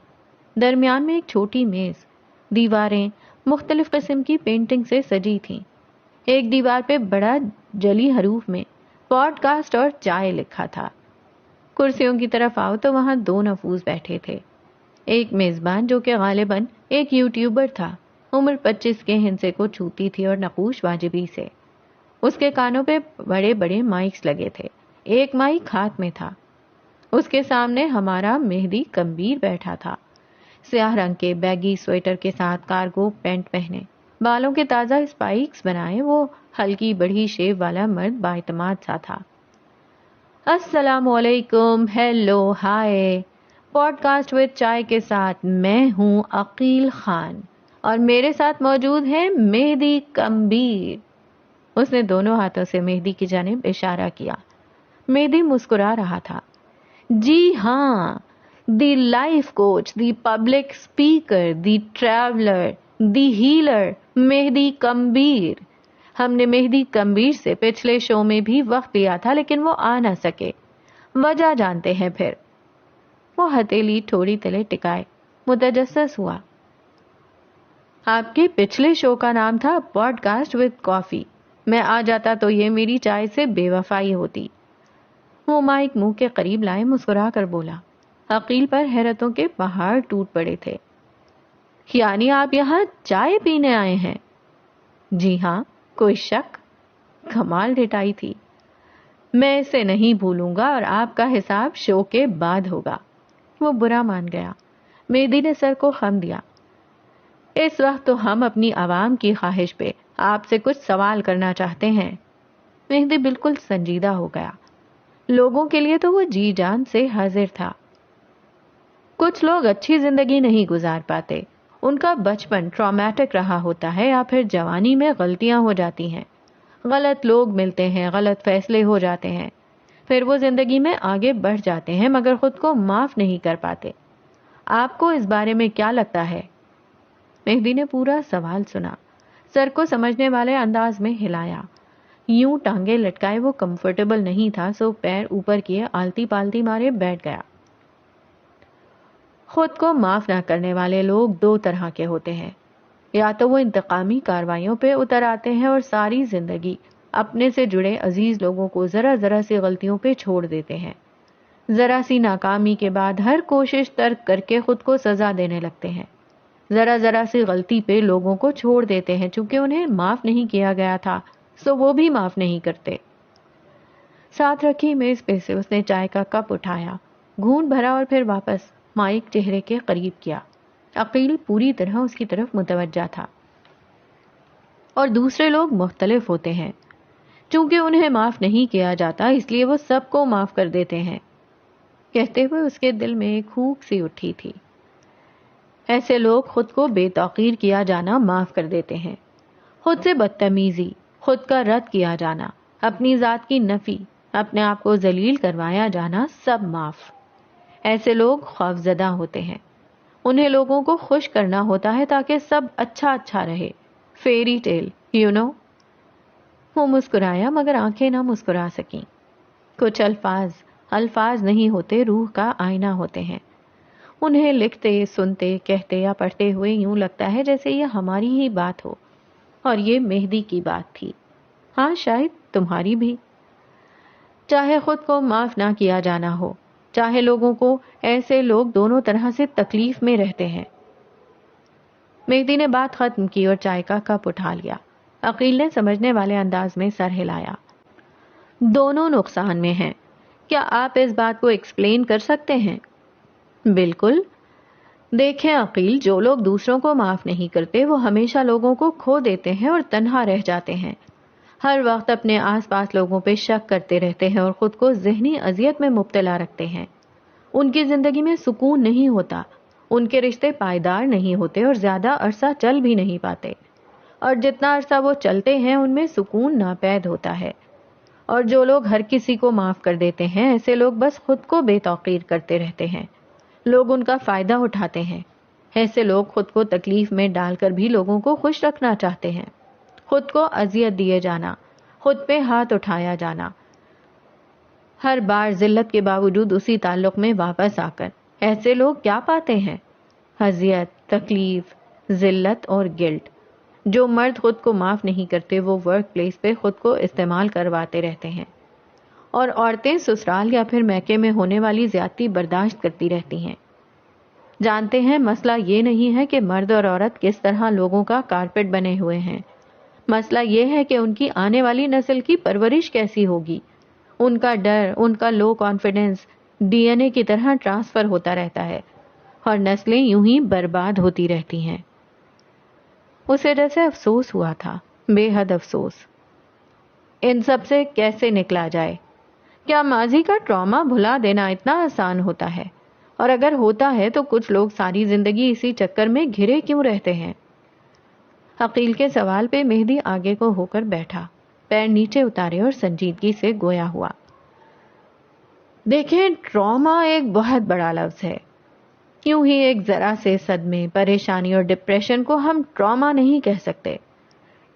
Speaker 1: درمیان میں ایک چھوٹی میز. دیواریں مختلف قسم کی پینٹنگ سے سجی تھیں. ایک دیوار پہ بڑا جلی حروف میں پوڈ کاسٹ اور چائے لکھا تھا. کرسیوں کی طرف آؤ تو وہاں دو نفوذ بیٹھے تھے. ایک میزبان جو کہ غالباً ایک یوٹیوبر تھا، عمر 25 کے ہندسے کو چھوتی تھی اور نقوش واجبی سے. اس کے کانوں پہ بڑے بڑے مائکس لگے تھے. ایک مائک ہاتھ میں تھا. اس کے سامنے ہمارا مہدی کمبیر بیٹھا تھا، سیاہ رنگ کے بیگی سویٹر کے ساتھ کارگو پینٹ پہنے، بالوں کے تازہ اسپائکس بنائے. وہ ہلکی بڑھی شیو والا مرد بااعتماد سا تھا. السلام علیکم، hello, hi. Podcast with chai کے ساتھ میں ہوں عقیل خان، اور میرے ساتھ موجود ہیں مہدی کمبیر. اس نے دونوں ہاتھوں سے مہدی کی جانب اشارہ کیا. مہدی مسکرا رہا تھا. جی ہاں، the life coach, the public speaker, the traveller, the healer, Mehdi کمبیر. ہم نے مہدی کمبیر سے پچھلے شو میں بھی وقت لیا تھا لیکن وہ آ نہ سکے. وجہ جانتے ہیں پھر؟ وہ ہتھیلی ٹھوڑی تلے ٹکائے متجسس ہوا. آپ کے پچھلے شو کا نام تھا پوڈ کاسٹ وتھ کافی. میں آ جاتا تو یہ میری چائے سے بے وفائی ہوتی. وہ مائک منہ کے قریب لائے مسکرا کر بولا. عقیل پر حیرتوں کے پہاڑ ٹوٹ پڑے تھے. یعنی آپ یہاں چائے پینے آئے ہیں؟ جی ہاں. کوئی شک؟ کمال ڈٹائی تھی. میں اسے نہیں بھولوں گا اور آپ کا حساب شو کے بعد ہوگا. وہ برا مان گیا. مہدی نے سر کو خم دیا. اس وقت تو ہم اپنی عوام کی خواہش پہ آپ سے کچھ سوال کرنا چاہتے ہیں. مہدی بالکل سنجیدہ ہو گیا. لوگوں کے لیے تو وہ جی جان سے حاضر تھا. کچھ لوگ اچھی زندگی نہیں گزار پاتے. ان کا بچپن ٹرامیٹک رہا ہوتا ہے یا پھر جوانی میں غلطیاں ہو جاتی ہیں. غلط لوگ ملتے ہیں, غلط فیصلے ہو جاتے ہیں, پھر وہ زندگی میں آگے بڑھ جاتے ہیں مگر خود کو معاف نہیں کر پاتے. آپ کو اس بارے میں کیا لگتا ہے؟ مہدی نے پورا سوال سنا, سر کو سمجھنے والے انداز میں ہلایا. یوں ٹانگیں لٹکائے وہ کمفرٹیبل نہیں تھا, سو پیر اوپر کیے آلتی پالتی مارے بیٹھ گیا. خود کو معاف نہ کرنے والے لوگ دو طرح کے ہوتے ہیں. یا تو وہ انتقامی کارروائیوں پہ اتر آتے ہیں اور ساری زندگی اپنے سے جڑے عزیز لوگوں کو ذرا ذرا سی غلطیوں پہ چھوڑ دیتے ہیں. ذرا سی ناکامی کے بعد ہر کوشش ترک کر کے خود کو سزا دینے لگتے ہیں. ذرا ذرا سی غلطی پہ لوگوں کو چھوڑ دیتے ہیں. چونکہ انہیں معاف نہیں کیا گیا تھا سو وہ بھی معاف نہیں کرتے. ساتھ رکھی میز پہ سے اس نے چائے کا کپ اٹھایا, گھونٹ بھرا اور پھر واپس مائک چہرے کے قریب کیا. عقیل پوری طرح اس کی طرف متوجہ تھا. اور دوسرے لوگ مختلف ہوتے ہیں. چونکہ انہیں معاف نہیں کیا جاتا اس لیے وہ سب کو معاف کر دیتے ہیں. کہتے ہوئے اس کے دل میں ایک ہوک سی اٹھی تھی. ایسے لوگ خود کو بے توقیر کیا جانا معاف کر دیتے ہیں. خود سے بدتمیزی, خود کا رد کیا جانا, اپنی ذات کی نفی, اپنے آپ کو ذلیل کروایا جانا, سب معاف. ایسے لوگ خوفزدہ ہوتے ہیں. انہیں لوگوں کو خوش کرنا ہوتا ہے تاکہ سب اچھا اچھا رہے. Fairy tale, you know. وہ مسکرایا مگر آنکھیں نہ مسکرا سکیں. کچھ الفاظ نہیں ہوتے, روح کا آئینہ ہوتے ہیں. انہیں لکھتے, سنتے, کہتے یا پڑھتے ہوئے یوں لگتا ہے جیسے یہ ہماری ہی بات ہو. اور یہ مہدی کی بات تھی. ہاں شاید تمہاری بھی. چاہے خود کو معاف نہ کیا جانا ہو, چاہے لوگوں کو, ایسے لوگ دونوں طرح سے تکلیف میں رہتے ہیں. مہدی نے بات ختم کی اور چائے کا کپ اٹھا لیا. عقیل نے سمجھنے والے انداز میں سر ہلایا. دونوں نقصان میں ہیں. کیا آپ اس بات کو ایکسپلین کر سکتے ہیں؟ بالکل. دیکھیں عقیل, جو لوگ دوسروں کو معاف نہیں کرتے وہ ہمیشہ لوگوں کو کھو دیتے ہیں اور تنہا رہ جاتے ہیں. ہر وقت اپنے آس پاس لوگوں پہ شک کرتے رہتے ہیں اور خود کو ذہنی اذیت میں مبتلا رکھتے ہیں. ان کی زندگی میں سکون نہیں ہوتا, ان کے رشتے پائیدار نہیں ہوتے اور زیادہ عرصہ چل بھی نہیں پاتے. اور جتنا عرصہ وہ چلتے ہیں ان میں سکون ناپید ہوتا ہے. اور جو لوگ ہر کسی کو معاف کر دیتے ہیں ایسے لوگ بس خود کو بے توقیر کرتے رہتے ہیں. لوگ ان کا فائدہ اٹھاتے ہیں. ایسے لوگ خود کو تکلیف میں ڈال کر بھی لوگوں کو خوش رکھنا چاہتے ہیں. خود کو اذیت دیے جانا, خود پہ ہاتھ اٹھایا جانا, ہر بار ذلت کے باوجود اسی تعلق میں واپس آ کر ایسے لوگ کیا پاتے ہیں؟ اذیت, تکلیف, ذلت اور گلٹ. جو مرد خود کو معاف نہیں کرتے وہ ورک پلیس پہ خود کو استعمال کرواتے رہتے ہیں. اور عورتیں سسرال یا پھر میکے میں ہونے والی زیادتی برداشت کرتی رہتی ہیں. جانتے ہیں مسئلہ یہ نہیں ہے کہ مرد اور عورت کس طرح لوگوں کا کارپیٹ بنے ہوئے ہیں. مسئلہ یہ ہے کہ ان کی آنے والی نسل کی پرورش کیسی ہوگی. ان کا ڈر, ان کا لو کانفیڈنس ڈی این اے کی طرح ٹرانسفر ہوتا رہتا ہے اور نسلیں یوں ہی برباد ہوتی رہتی ہیں. اسے جیسے افسوس ہوا تھا, بے حد افسوس. ان سب سے کیسے نکلا جائے؟ کیا ماضی کا ٹراما بھلا دینا اتنا آسان ہوتا ہے؟ اور اگر ہوتا ہے تو کچھ لوگ ساری زندگی اسی چکر میں گھرے کیوں رہتے ہیں؟ عقیل کے سوال پہ مہدی آگے کو ہو کر بیٹھا, پیر نیچے اتارے اور سنجیدگی سے گویا ہوا. دیکھیں, ٹراما ایک بہت بڑا لفظ ہے. کیوں ہی ایک ذرا سے صدمے, پریشانی اور ڈپریشن کو ہم ٹراما نہیں کہہ سکتے.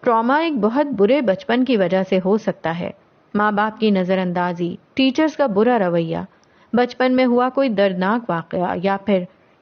Speaker 1: ٹراما ایک بہت برے بچپن کی وجہ سے ہو سکتا ہے. ماں باپ کی نظر اندازی, ٹیچرز کا برا رویہ, بچپن میں ہوا کوئی دردناک واقعہ یا پھر